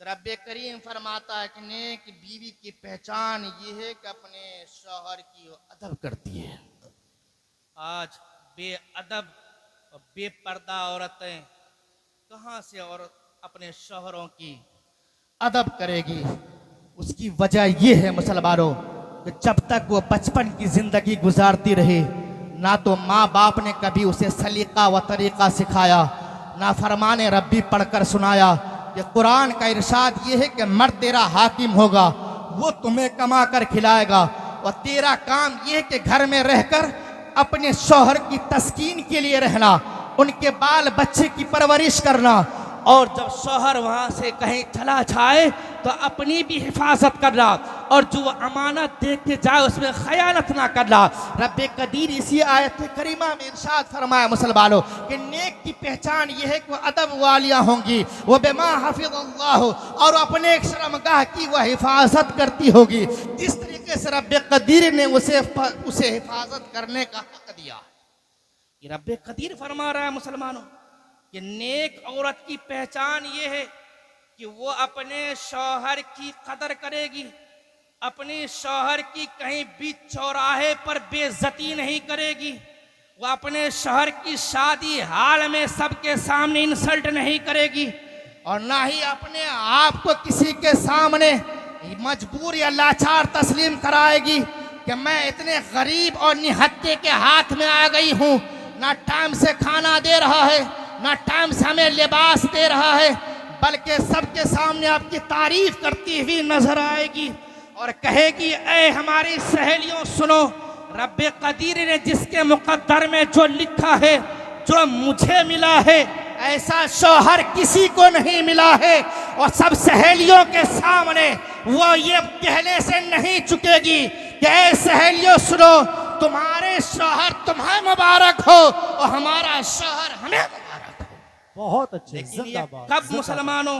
तो रब्बे करीम फरमाता है कि नेक बीवी की पहचान ये है कि अपने शौहर की वो अदब करती है। आज बेअदब और बेपर्दा औरतें कहाँ से औरत अपने शौहरों की अदब करेगी? उसकी वजह यह है मुसलमानों कि जब तक वो बचपन की जिंदगी गुजारती रही ना तो माँ बाप ने कभी उसे सलीका व तरीका सिखाया, ना फरमाने रब्बी पढ़कर सुनाया। ये कुरान का इरशाद ये है कि मर्द तेरा हाकिम होगा, वो तुम्हें कमा कर खिलाएगा और तेरा काम ये है कि घर में रहकर अपने शौहर की तस्कीन के लिए रहना, उनके बाल बच्चे की परवरिश करना, और जब शौहर वहाँ से कहीं चला जाए तो अपनी भी हिफाजत करना, और जो अमानत दे के जाए उसमें खयानत ना करना। रब्बे कदीर इसी आयत करीमा में इरशाद फरमाया मुसलमानों कि नेक की पहचान यह है कि वो अदब वालियाँ होंगी, वो बेमा हाफिज़ल्लाह और अपने एक शर्मगाह की वह हिफाजत करती होगी जिस तरीके से रब्बे कदीर ने उसे हिफाजत करने का हक दिया। ये रब्बे कदीर फरमा रहा है मुसलमानों कि नेक औरत की पहचान ये है कि वो अपने शौहर की कदर करेगी, अपने शौहर की कहीं बीच चौराहे पर बेइज्जती नहीं करेगी, वो अपने शौहर की शादी हाल में सबके सामने इंसल्ट नहीं करेगी, और ना ही अपने आप को किसी के सामने मजबूर या लाचार तस्लीम कराएगी कि मैं इतने गरीब और निहत्ते के हाथ में आ गई हूँ, ना टाइम से खाना दे रहा है, ना टाइम से हमें लिबास दे रहा है, बल्कि सबके सामने आपकी तारीफ करती हुई नजर आएगी और कहेगी, ऐ हमारी सहेलियों सुनो, रब्बे कदीर ने जिसके मुकद्दर में जो लिखा है, जो मुझे मिला है, ऐसा शौहर किसी को नहीं मिला है। और सब सहेलियों के सामने वो ये कहने से नहीं चुकेगी कि ऐ सहेलियों सुनो, तुम्हारे शौहर तुम्हें मुबारक हो और हमारा शौहर हमें मुबारक हो। बहुत अच्छे, लेकिन ये जिंदाबाद, कब जिंदाबाद। मुसलमानों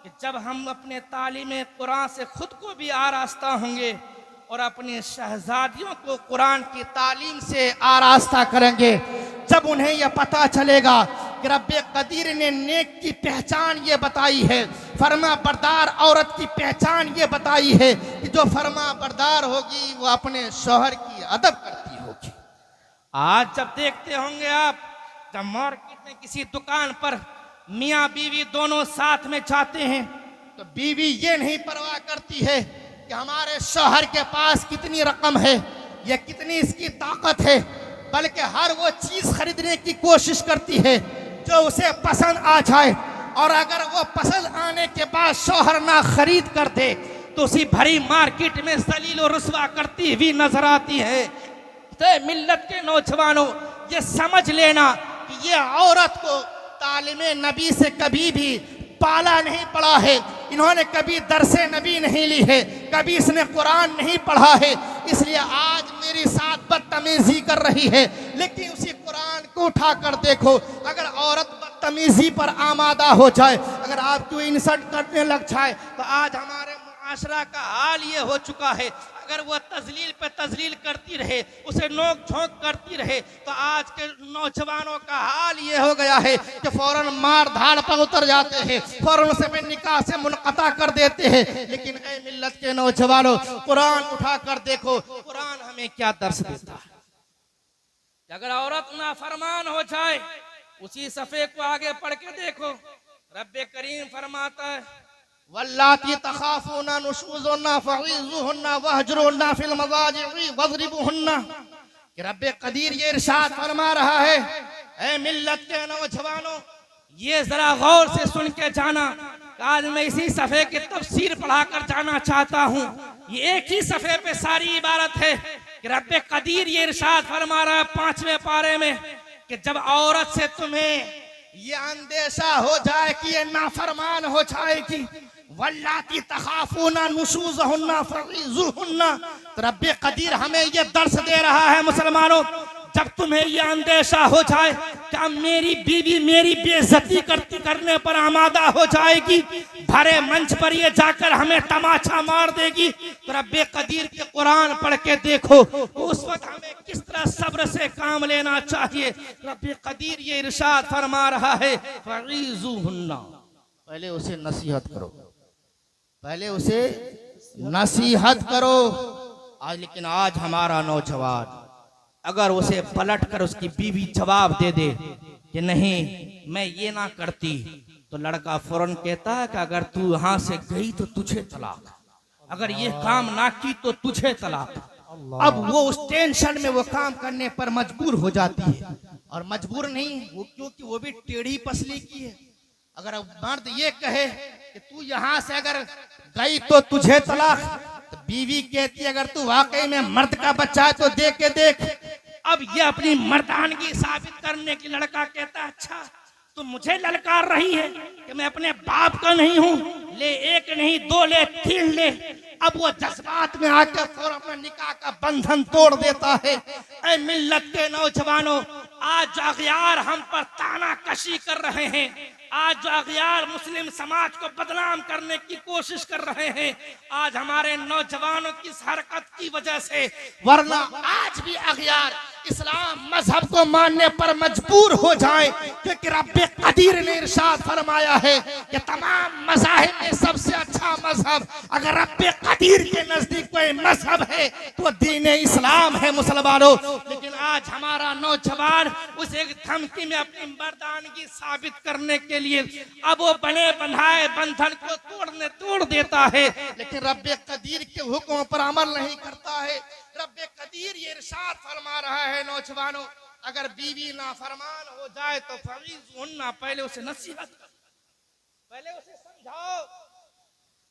कि जब हम अपने तालीम कुरान से खुद को भी आरास्ता होंगे और अपने शहजादियों को कुरान की तालीम से आरास्ता करेंगे, जब उन्हें यह पता चलेगा कि रब्बे कदीर ने नेक की पहचान ये बताई है, फरमा बरदार औरत की पहचान ये बताई है कि जो फरमा बरदार होगी वो अपने शौहर की अदब करती होगी। आज जब देखते होंगे आप, जब मार्केट में किसी दुकान पर मियाँ बीवी दोनों साथ में जाते हैं, तो बीवी ये नहीं परवाह करती है कि हमारे शौहर के पास कितनी रकम है या कितनी इसकी ताकत है, बल्कि हर वो चीज खरीदने की कोशिश करती है जो उसे पसंद आ जाए, और अगर वो पसंद आने के बाद शौहर ना खरीद कर दे तो उसी भरी मार्केट में जलील और रुसवा करती हुई नजर आती है। तो मिल्लत के नौजवानों, ये समझ लेना कि ये औरत को तालीमे नबी से कभी भी पाला नहीं पड़ा है, इन्होंने कभी दरसे नबी नहीं ली है, कभी इसने कुरान नहीं पढ़ा है, इसलिए आज मेरे साथ बदतमीजी कर रही है। लेकिन उसी कुरान को उठा कर देखो, अगर औरत बदतमीजी पर आमादा हो जाए, अगर आपको इंसल्ट करने लग जाए, तो आज हमारे मुआशरा का हाल ये हो चुका है, अगर वो तजलील पे तजलील करती रहे, उसे नोक झोंक करती रहे, तो आज के नौजवानों का हाल ये हो गया है कि फौरन मार धाड़ पर उतर जाते हैं, फौरन उसे भी निकाह से मुनक़ता कर देते हैं। लेकिन ऐ मिल्लत के नौजवानों, कुरान उठा कर देखो, कुरान हमें क्या दर्श देता है। अगर औरत नाफरमान हो जाए, उसी सफ़े को आगे पढ़ के देखो, रब्बे करीम फरमाता है, वल्लाती तखाफूना नुशूज़ुन्ना फईज़ूहुन्ना वहजुरुन्ना फिल मज़ाजि'i वज़रिबूहुन्ना। कि रब्बे कदीर ये इरशाद फरमा रहा है, ऐ मिल्लत के नौजवानों, ये जरा गौर से सुन के जाना। आज मैं इसी सफ़े की तफसीर पढ़ा कर जाना चाहता हूँ। ये एक ही सफ़े पे सारी इबारत है कि रब्बे कदीर ये इरशाद फरमा रहा है 5वें पारे में कि जब औरत से तुम्हें ये अंदेशा हो जाए कि ये नाफरमान हो जाएगी, वल्लाती तखाफूना नुशूज़हुन्ना फईज़ूहुन्ना, तो रब्बे कदीर हमें ये दर्श दे रहा है मुसलमानों, जब तुम्हें ये अंदेशा हो जाए कि मेरी बीवी मेरी बेइज्जती करने पर आमादा हो जाएगी, भरे मंच पर ये जाकर हमें तमाचा मार देगी, तो रब्बे कदीर के कुरान पढ़ के देखो उस वक्त हमें किस तरह सब्र से काम लेना चाहिए। रब्बे कदीर ये इरशाद फरमा रहा है, फईज़ूहुन्ना, पहले उसे नसीहत करो, पहले उसे नसीहत करो। आज लेकिन आज हमारा नौजवान अगर उसे पलट कर उसकी बीवी जवाब दे दे कि नहीं मैं ये ना करती, तो लड़का फौरन कहता है कि अगर तू यहाँ से गई तो तुझे तलाक, अगर ये काम ना की तो तुझे तलाक। अब वो उस टेंशन में वो काम करने पर मजबूर हो जाती है, और मजबूर नहीं वो क्योंकि वो भी टेढ़ी पसली की है। अगर मर्द ये कहे कि तू यहाँ से अगर गई तो तुझे तलाक, तो बीवी कहती है अगर तू वाकई में मर्द का बच्चा है तो देख के देख। अब ये अपनी मर्दानगी साबित करने की लड़का कहता है, अच्छा तू मुझे ललकार रही है कि मैं अपने बाप का नहीं हूँ, ले एक नहीं दो ले तीन ले। अब वो जज्बात में आकर फौरन अपने निकाह का बंधन तोड़ देता है। ऐ मिल्लत के नौजवानों, आज जो अगयार हम पर ताना कशी कर रहे हैं, आज जो अगयार मुस्लिम समाज को बदनाम करने की कोशिश कर रहे हैं, आज हमारे नौजवानों की इस हरकत की वजह से, वरना आज भी अगयार इस्लाम मजहब को मानने पर मजबूर हो जाए, क्योंकि रब्बे कदीर ने इरशाद फरमाया है कि तमाम मज़ाहिब में सबसे अच्छा मजहब अगर रब्बे कदीर के नजदीक कोई मजहब है तो दीन इस्लाम है मुसलमानों। लेकिन आज हमारा नौजवान उस एक धमकी में अपनी मर्दानगी साबित करने के लिए अब वो बने बनाए बंधन को तोड़ देता है, लेकिन रब्बे कदीर के हुक्मों पर अमल नहीं करता है। रब्बे कदीर ये इरशाद फरमा रहा है, नौजवानों अगर बीवी नाफरमान हो जाए तो फरीज़ुन्ना, पहले उसे नसीहत करो, पहले उसे समझाओ,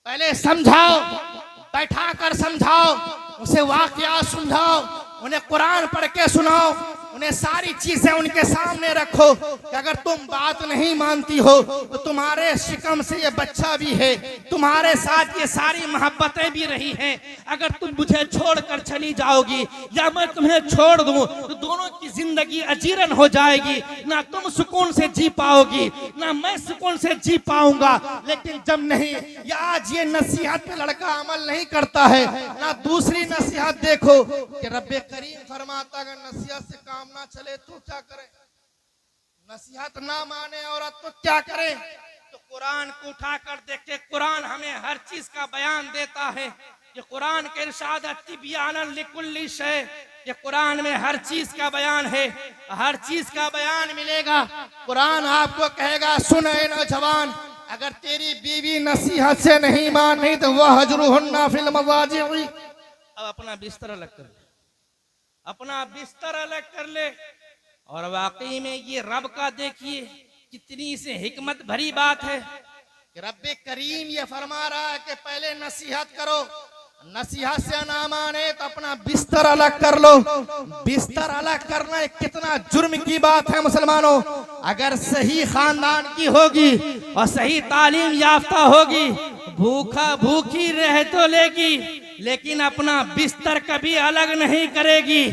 पहले समझाओ, बैठा कर समझाओ, उसे वाकया समझाओ, उन्हें कुरान पढ़ के सुनाओ, उन्हें सारी चीजें उनके सामने रखो कि अगर तुम बात नहीं मानती हो तो तुम्हारे शिकम से ये बच्चा भी है, तुम्हारे साथ ये सारी मोहब्बतें भी रही हैं। अगर तुम मुझे छोड़कर चली जाओगी या मैं तुम्हें छोड़ दूं तो दोनों की जिंदगी अजीरन हो जाएगी, ना तुम सुकून से जी पाओगी ना मैं सुकून से जी पाऊंगा। लेकिन जब नहीं या आज ये नसीहत पे लड़का अमल नहीं करता है, ना दूसरी नसीहत देखो कि रब्बे करीम फरमाता अगर नसीहत से काम ना चले तो क्या करें, नसीहत ना माने औरत तो क्या करे। तो कुरान को उठा कर देखे, कुरान हमें हर चीज का बयान देता है। ये कुरान के इरशाद तिबियानन लिकुल्ली शै, ये कुरान में हर चीज का बयान है, हर चीज का बयान मिलेगा। कुरान आपको कहेगा सुन ए नौजवान, अगर तेरी बीवी नसीहत से नहीं मान रही तो वह हजरुहुन्ना फिल मवाजि'i। अब अपना बिस्तर अलग कर ले, अपना बिस्तर अलग कर ले। और वाकई में ये रब का देखिए कितनी से हिकमत भरी बात है कि रब्बे करीम ये फरमा रहा है कि पहले नसीहत करो, नसीहत से ना माने तो अपना बिस्तर अलग कर लो। बिस्तर अलग करना एक कितना जुर्म की बात है मुसलमानों। अगर सही खानदान की होगी और सही तालीम याफ्ता होगी, भूखा भूखी रह तो लेगी लेकिन अपना बिस्तर कभी अलग नहीं करेगी।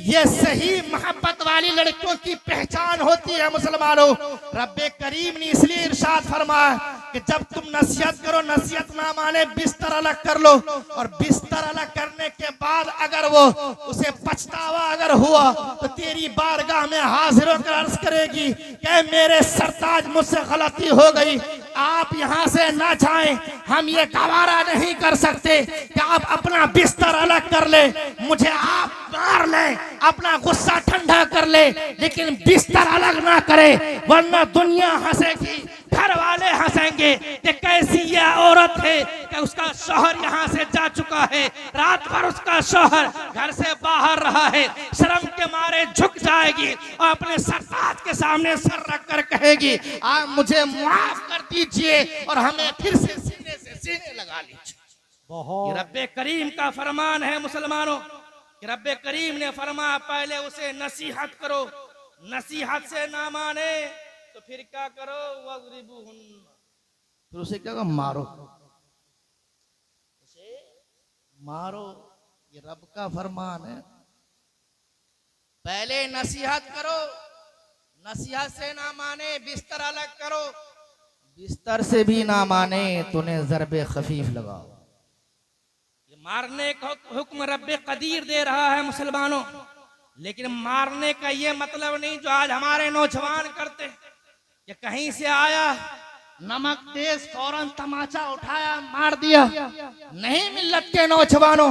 ये सही मोहब्बत वाली लड़कियों की पहचान होती है मुसलमानों। रब्बे करीम ने इसलिए इरशाद फरमाया कि जब तुम नसीहत करो, नसीहत ना माने बिस्तर अलग कर लो। और बिस्तर अलग करने के बाद अगर वो उसे पछतावा अगर हुआ तो तेरी बारगाह में हाजिर होकर अर्ज करेगी कि मेरे सरताज मुझसे गलती हो गई, आप यहाँ से ना जाएं, हम ये गवारा नहीं कर सकते कि आप अपना बिस्तर अलग कर ले, मुझे आप मार ले, अपना गुस्सा ठंडा कर ले, लेकिन बिस्तर अलग ना करे वरना दुनिया हंसेगी, घर वाले हंसेंगे कि कैसी यह औरत है कि उसका शौहर यहाँ से जा चुका है, रात भर उसका शौहर घर से बाहर रहा है, शर्म के मारे झुक जाएगी और अपने सरताज के सामने सर रख कर कहेगी आप मुझे माफ कर दीजिए और हमें फिर से सीने लगा लीजिए। ये रब्बे करीम का फरमान है मुसलमानों कि रब्बे करीम ने फरमाया पहले उसे नसीहत करो, नसीहत से ना माने तो फिर क्या करो, वज़रिबूहुन्ना, फिर उसे क्या करो, मारो, उसे मारो। ये रब का फरमान है, पहले नसीहत करो, नसीहत से ना माने बिस्तर अलग करो, बिस्तर से भी ना माने तो उन्हें ज़रबे खफीफ लगाओ। ये मारने का हुक्म रब्बे कदीर दे रहा है मुसलमानों, लेकिन मारने का ये मतलब नहीं जो आज हमारे नौजवान करते। ये कहीं से आया नमक तेज फौरन तमाचा उठाया मार दिया, नहीं मिल्लत के नौजवानों,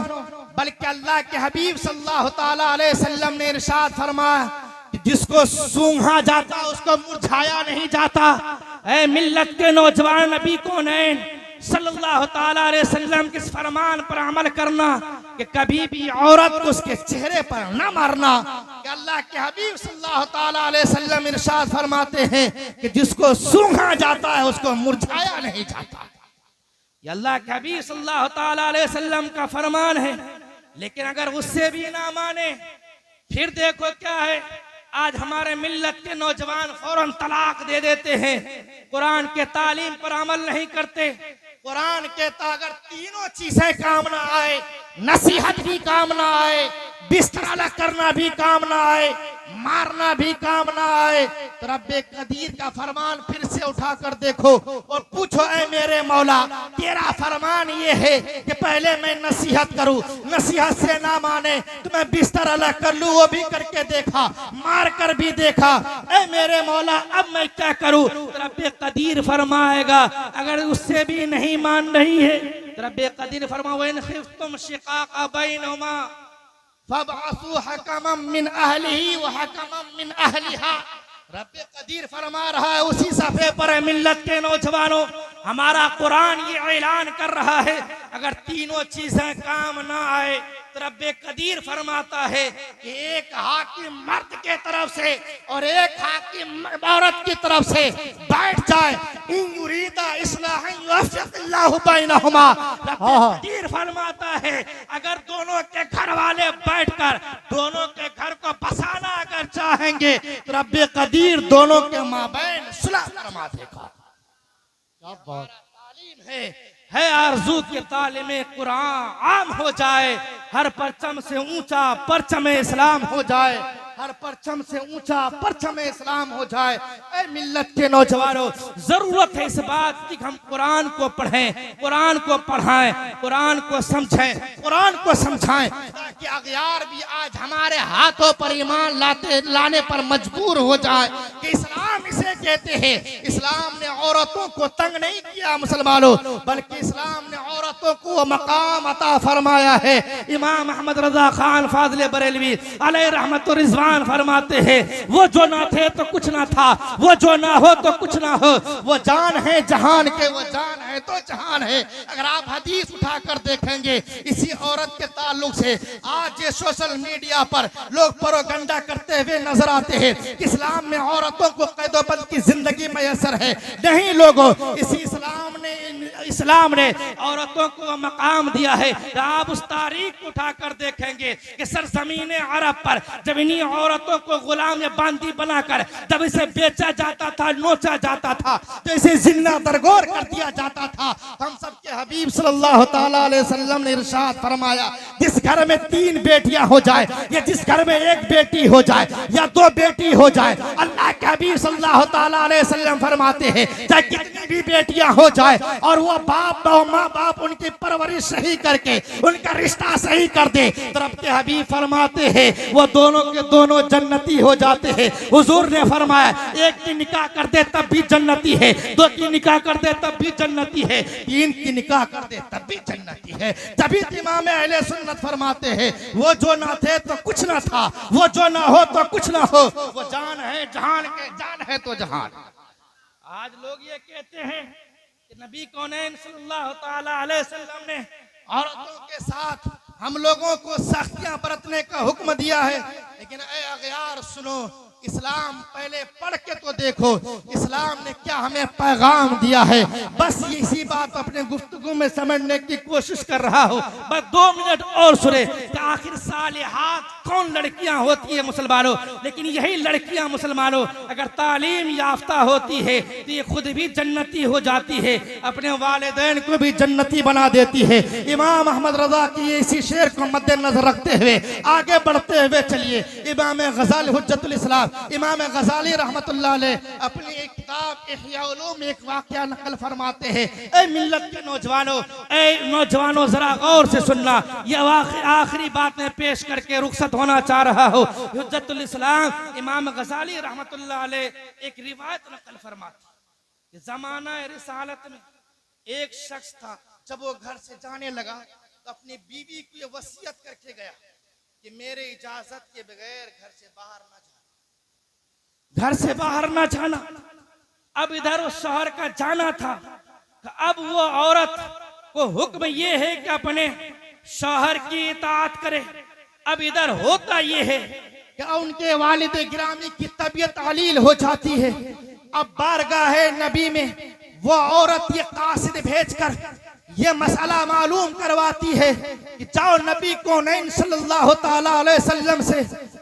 बल्कि अल्लाह के हबीब सल्लल्लाहु ताला अलैहि वसल्लम ने इरशाद फरमाया कि जिसको सूंघा जाता उसको मुरझाया नहीं जाता। ऐ मिल्लत के नौजवान, नबी कौनैन सल्लल्लाहु ताला अलैहि वसल्लम के फरमान पर अमल करना कि कभी भी औरत को उसके चेहरे पर न मारना। कि अल्लाह के हबीब सल्लल्लाहु ताला अलैहि वसल्लम इरशाद फरमाते हैं कि जिसको सूंघा जाता है उसको मुरझाया नहीं जाता। ये अल्लाह के हबीब सल्लल्लाहु ताला अलैहि वसल्लम का फरमान है, लेकिन अगर उससे भी ना माने फिर देखो क्या है, आज हमारे मिल्लत के नौजवान फौरन तलाक दे देते हैं, कुरान के तालीम पर अमल नहीं करते। कुरान के अगर तीनों चीजें काम ना आए, नसीहत भी काम ना आए, बिस्तर अलग करना भी काम ना आए, मारना भी काम ना आए, तो रब्बे कदीर का फरमान फिर से उठा कर देखो और पूछो ऐ मेरे मौला तेरा फरमान ये है कि पहले मैं नसीहत करूं, नसीहत से ना माने तो मैं बिस्तर अलग कर लूं, वो भी करके देखा, मार कर भी देखा, ऐ मेरे मौला अब मैं क्या करूं। तो रब्बे कदीर फरमाएगा अगर उससे भी नहीं मान रही है तो रब्बे कदीर फरमाओ इन खिफ्तुम शिकाक बैनहुमा, फबअसू हकमम मिन अहलिही व हकमम मिन अहलिहा। रब्बे कदीर फरमा रहा है उसी सफ़े पर है मिल्लत के नौजवानों, हमारा कुरान ये ऐलान कर रहा है अगर तीनों चीजें काम ना आए तो रब्बे कदीर फरमाता है कि एक हाकिम मर्द के तरफ से और एक हाकिम औरत की तरफ से बैठ जाए, इन युरीदा इस्लाहन युवफ़्फ़िक़िल्लाहु बैनहुमा। रब्बे कदीर फरमाता है अगर दोनों के घर वाले बैठकर दोनों के घर को बसाना अगर चाहेंगे तो रब्बे कदीर दोनों के माबैन सुलह फरमा देगा। क्या बात। तालीम है आरज़ू के तालीम कुरान आम हो जाए, हर परचम से ऊंचा परचम इस्लाम हो जाए, हर परचम से ऊंचा परचम इस्लाम हो जाए। ऐ मिल्लत के नौजवानों, जरूरत है इस बात की हम कुरान को पढ़ें, कुरान को पढ़ाएं, कुरान को समझें, कुरान को समझाएं, ताकि अगयार भी आज हमारे हाथों पर ईमान लाने पर मजबूर हो जाए कि इस्लाम इसे कहते हैं। इस्लाम ने औरतों को तंग नहीं किया मुसलमानों, बल्कि इस्लाम ने औरतों को मकाम अता फरमाया है। इमाम अहमद रजा खान फाज़िल बरेलवी अलैहि रहमत व रिज़वान फरमाते हैं वो जो ना थे तो कुछ ना था, वो जो ना हो तो कुछ ना हो, वो जान है जहान के, वो जान है तो जहान है। अगर आप हदीस उठाकर देखेंगे इसी औरत के ताल्लुक से, आज ये सोशल मीडिया पर लोग प्रोपगंडा करते हुए नजर आते हैं कि इस्लाम में औरतों को कैदोबंद की जिंदगी मैसर है। नहीं लोगों, इसी इस्लाम ने औरतों को मकाम दिया है। आप उस तारीख उठाकर देखेंगे कि सरजमीन अरब पर जब इन्हीं औरतों को गुलाम बांदी बनाकर जब इसे बेचा जाता था, नोचा जाता था, तो इसे जिंदा दरगोर कर दिया जाता था। हम सबके हबीब सल्लल्लाहु ताला अलैहि वसल्लम ने इरशाद फरमाया जिस घर में 3 बेटियां हो जाए या जिस घर में 1 बेटी हो जाए या 2 बेटी हो जाए, अल्लाह के हबीब सल्लल्लाहु ताला अलैहि वसल्लम फरमाते हैं चाहे कितनी भी बेटियां हो जाए और वो बाप और माँ बाप उनकी परवरिश सही करके उनका रिश्ता सही कर दे, तो रब के हबीब फरमाते हैं वो दोनों के दोनों जन्नती हो जाते हैं। हुजूर ने फरमाया 1 की निकाह कर दे तब भी जन्नती है, 2 की निकाह कर दे तब भी जन्नती है, 3 की निकाह कर दे तब भी जन्नती है। तभी इमाम अहले सुन्नत फरमाते हैं वो जो ना थे तो कुछ ना था, वो जो ना हो तो कुछ ना हो, वो जान है जहान के, जान है तो जहान। आज लोग ये कहते हैं कि नबी कौनैन सल्लल्लाहु ताला अलैहि वसल्लम ने औरतों के साथ हम लोगों को सख्तियां बरतने का हुक्म दिया है, लेकिन ऐ अगयार सुनो, इस्लाम पहले पढ़ के तो देखो इस्लाम ने क्या हमें पैगाम दिया है। बस इसी बात अपने गुफ्तगू में समझने की कोशिश कर रहा हो। बस 2 मिनट और सुने कि आखिर सालिहात कौन लड़कियां होती है मुसलमानों। लेकिन यही लड़कियां मुसलमानों अगर तालीम याफ्ता होती है तो ये खुद भी जन्नती हो जाती है, अपने वालिदैन को भी जन्नती बना देती है। इमाम अहमद रजा की इसी शेर को मद्देनजर रखते हुए आगे बढ़ते हुए चलिए, इमाम गजाली हुज्जतुल इस्लाम इमाम गजाली रहमतुल्लाह अलैह अपनी एक किताब इह्या उलूम में एक वाकया नकल फरमाते हैं। ऐ मिल्लत के नौजवानों, ऐ नौजवानों जरा गौर से सुनना, यह आखिरी बात में पेश करके रुखसत होना चाह रहा हो। हुज्जतुल इस्लाम इमाम गजाली रहमतुल्लाह अलैह एक रिवायत नकल फरमाते कि जमाना रिसालत में एक शख्स था, जब वो घर से जाने लगा तो अपनी बीवी को ये वसीयत करके गया कि मेरे इजाजत के बगैर घर से बाहर ना जाना, घर से बाहर ना जाना। अब इधर उस शहर का जाना था, अब वो औरत को हुक्म ये है कि अपने शौहर की इताअत करे। अब इधर होता ये है कि उनके वालिद गिरामी की तबीयत अलील हो जाती है। अब बारगाह नबी में वो औरत ये कासिद भेजकर ये मसला मालूम करवाती है कि जाओ नबी कौनैन सल्लल्लाहु ताला अलैहि वसल्लम से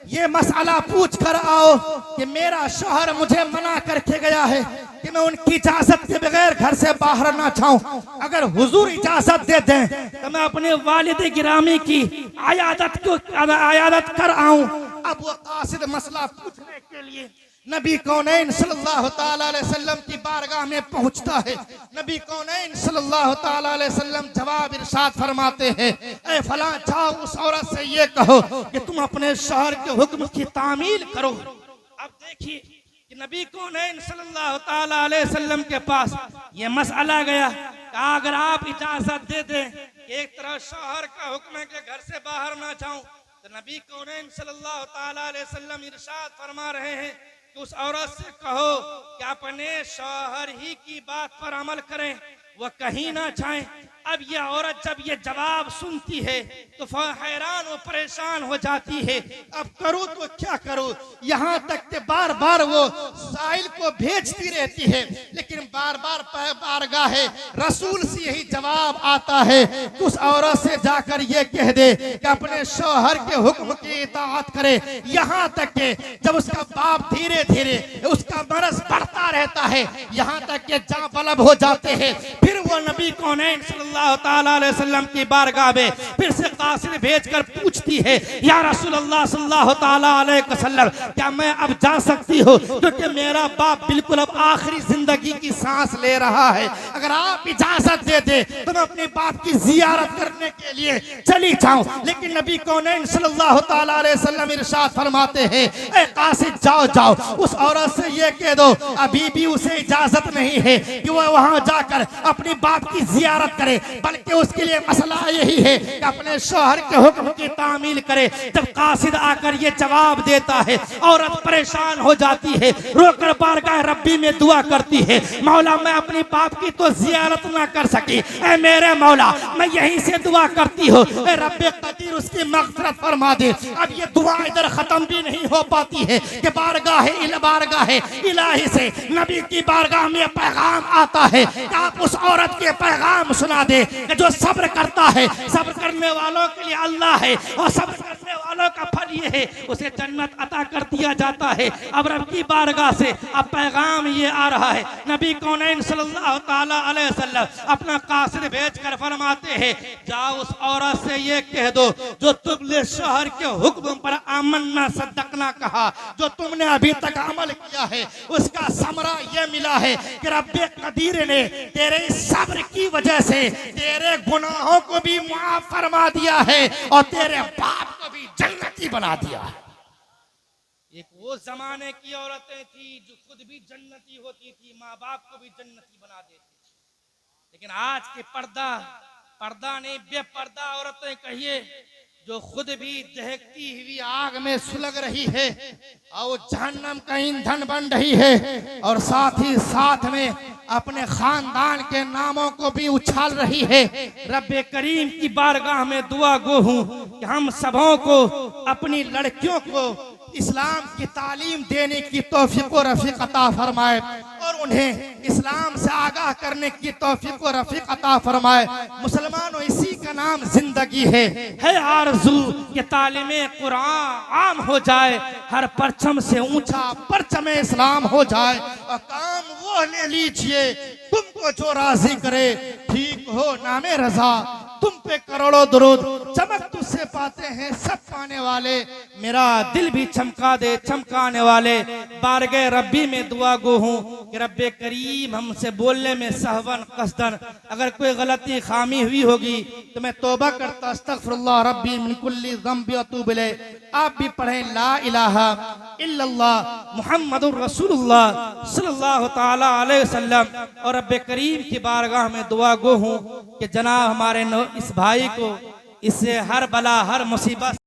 ये मसला पूछ कर आओ कि मेरा शौहर मुझे मना करके गया है कि मैं उनकी इजाजत के बगैर घर से बाहर ना जाऊं। अगर हुजूर इजाजत दे दें तो मैं अपने वालिद गिरामी की आयादत कर आऊं। अब वो कासिद मसला पूछने के लिए नबी कौनैन सल्लल्लाहु ताला अलैहि वसल्लम की बारगाह में पहुंचता है। नबी कौनैन सल्लल्लाहु ताला अलैहि वसल्लम जवाब इरशाद फरमाते हैं, ऐ फलां जाओ उस औरत से ये कहो कि तुम अपने शौहर के हुक्म की तामील करो। अब देखिए कि नबी कौनैन सल्लल्लाहु ताला अलैहि वसल्लम के पास ये मसला गया कि अगर आप इजाजत दे दें, एक तरफ शौहर का हुक्म है कि घर से बाहर ना जाऊं, तो नबी कौनैन सल्लल्लाहु ताला अलैहि वसल्लम इरशाद फरमा रहे हैं कि उस औरत से कहो कि अपने शौहर ही की बात पर अमल करें, वह कहीं ना जाए। अब ये औरत जब ये जवाब सुनती है तो हैरान और परेशान हो जाती है, अब करूँ तो क्या करूँ। यहाँ तक कि बार बार वो साइल को भेजती रहती है, लेकिन बार बार बारगाह रसूल से यही जवाब आता है कि उस औरत से जाकर ये कह दे कि अपने शौहर के हुक्म की इताअत करे। यहाँ तक कि जब उसका बाप धीरे धीरे उसका मरज बढ़ता रहता है, यहाँ तक कि जाँ बलब हो जाते हैं, फिर वो नबी कौनैन सल्लल्लाहु ताला अलैहि वसल्लम की बारगाह में फिर से कासिद भेजकर पूछती है, या रसूलल्लाह सल्लल्लाहु ताला अलैहि वसल्लम, क्या मैं अब जा सकती हूँ, क्योंकि मेरा बाप बिल्कुल अब आखिरी जिंदगी की सांस ले रहा है। अगर आप इजाजत दे दे तो मैं अपने बाप की जियारत करने के लिए चली जाऊं। लेकिन नबी कौनैन सल्लल्लाहु ताला अलैहि वसल्लम इरशाद फरमाते हैं, ए कासिद जाओ जाओ, उस औरत से ये कह दो अभी भी उसे इजाजत नहीं है कि वह वहां जाकर अपने बाप की जियारत करे, बल्कि उसके लिए मसला यही है कि अपने शौहर के हुक्म की तामील करे। जब कासिद आकर ये जवाब देता है, औरत परेशान हो जाती है, रोकर बारगाह रब्बी में दुआ करती है, मौला मैं अपने बाप की तो जियारत ना कर सकी, ऐ मेरे मौला मैं यहीं से दुआ करती हूँ, ऐ रब्बे कदीर उसकी मग़फ़िरत फरमा दे। अब ये दुआ इधर खत्म भी नहीं हो पाती है कि बारगाह इलाही से नबी की बारगाह में पैगाम आता है कि आप उस औरत के पैगाम सुना दे कि जो सब्र करता है, सब्र करने वालों के लिए अल्लाह है, और सब्र करने वालों का फल ये है उसे जन्नत अता कर दिया जाता है। अब रब की बारगाह से अब पैगाम ये आ रहा है, नबी कौनैन सल्लल्लाहु ताला अलैहि वसल्लम अपना कासिद भेज कर फरमाते हैं, जाओ उस औरत से ये कह दो जो तुमने शौहर के हुक्म पर आमन्ना सद्दकना कहा, जो तुमने अभी तक अमल किया है उसका समरा ये मिला है कि रब्बे कदीर ने तेरे सब्र की वजह से तेरे गुनाहों को भी माफ फरमा दिया है और तेरे बाप को भी जन्नती बना दिया है। एक वो जमाने की औरतें थी जो खुद भी जन्नती होती थी, माँ बाप को भी जन्नती बना देती थी। लेकिन आज के पर्दा नहीं बेपर्दा औरतें कहिए, जो खुद भी दहकती हुई आग में सुलग रही है और जहन्नम का ईंधन बन रही है, और साथ ही साथ में अपने खानदान के नामों को भी उछाल रही है। रब्बे करीम की बारगाह में दुआ गो हूँ कि हम सबों को अपनी लड़कियों को इस्लाम की तालीम देने की तौफीक व रफीक अता फरमाए और उन्हें इस्लाम से आगाह करने की तौफीक व रफीक अता फरमाए। मुसलमानों इसी का नाम जिंदगी है आरज़ू कि तालीमे कुरान आम हो जाए, हर परचम से ऊंचा परचम इस्लाम हो जाए, और काम वो ले लीजिए तुमको जो राजी करे, ठीक हो नामे रजा, तुम पे करोड़ों दुरूद, चमक तुझसे पाते हैं सब पाने वाले, मेरा दिल भी चमका दे चमकाने वाले। बारगाह रब्बी में दुआ गो हूँ कि रब्बे करीम हमसे बोलने में सहवन कसदन अगर कोई गलती खामी हुई होगी तो मैं तौबा करता अस्तगफिरुल्लाह रब्बी मिन कुल्ली ज़ंबि व अतूबु इलैह। आप भी पढ़ें ला इलाहा इल्लल्लाह मुहम्मदुर रसूलुल्लाह सल्लल्लाहु ताला अलैहि वसल्लम। और रब्बे करीम की बारगाह में दुआ गो हूँ कि जनाब हमारे इस भाई को इससे हर बला हर मुसीबत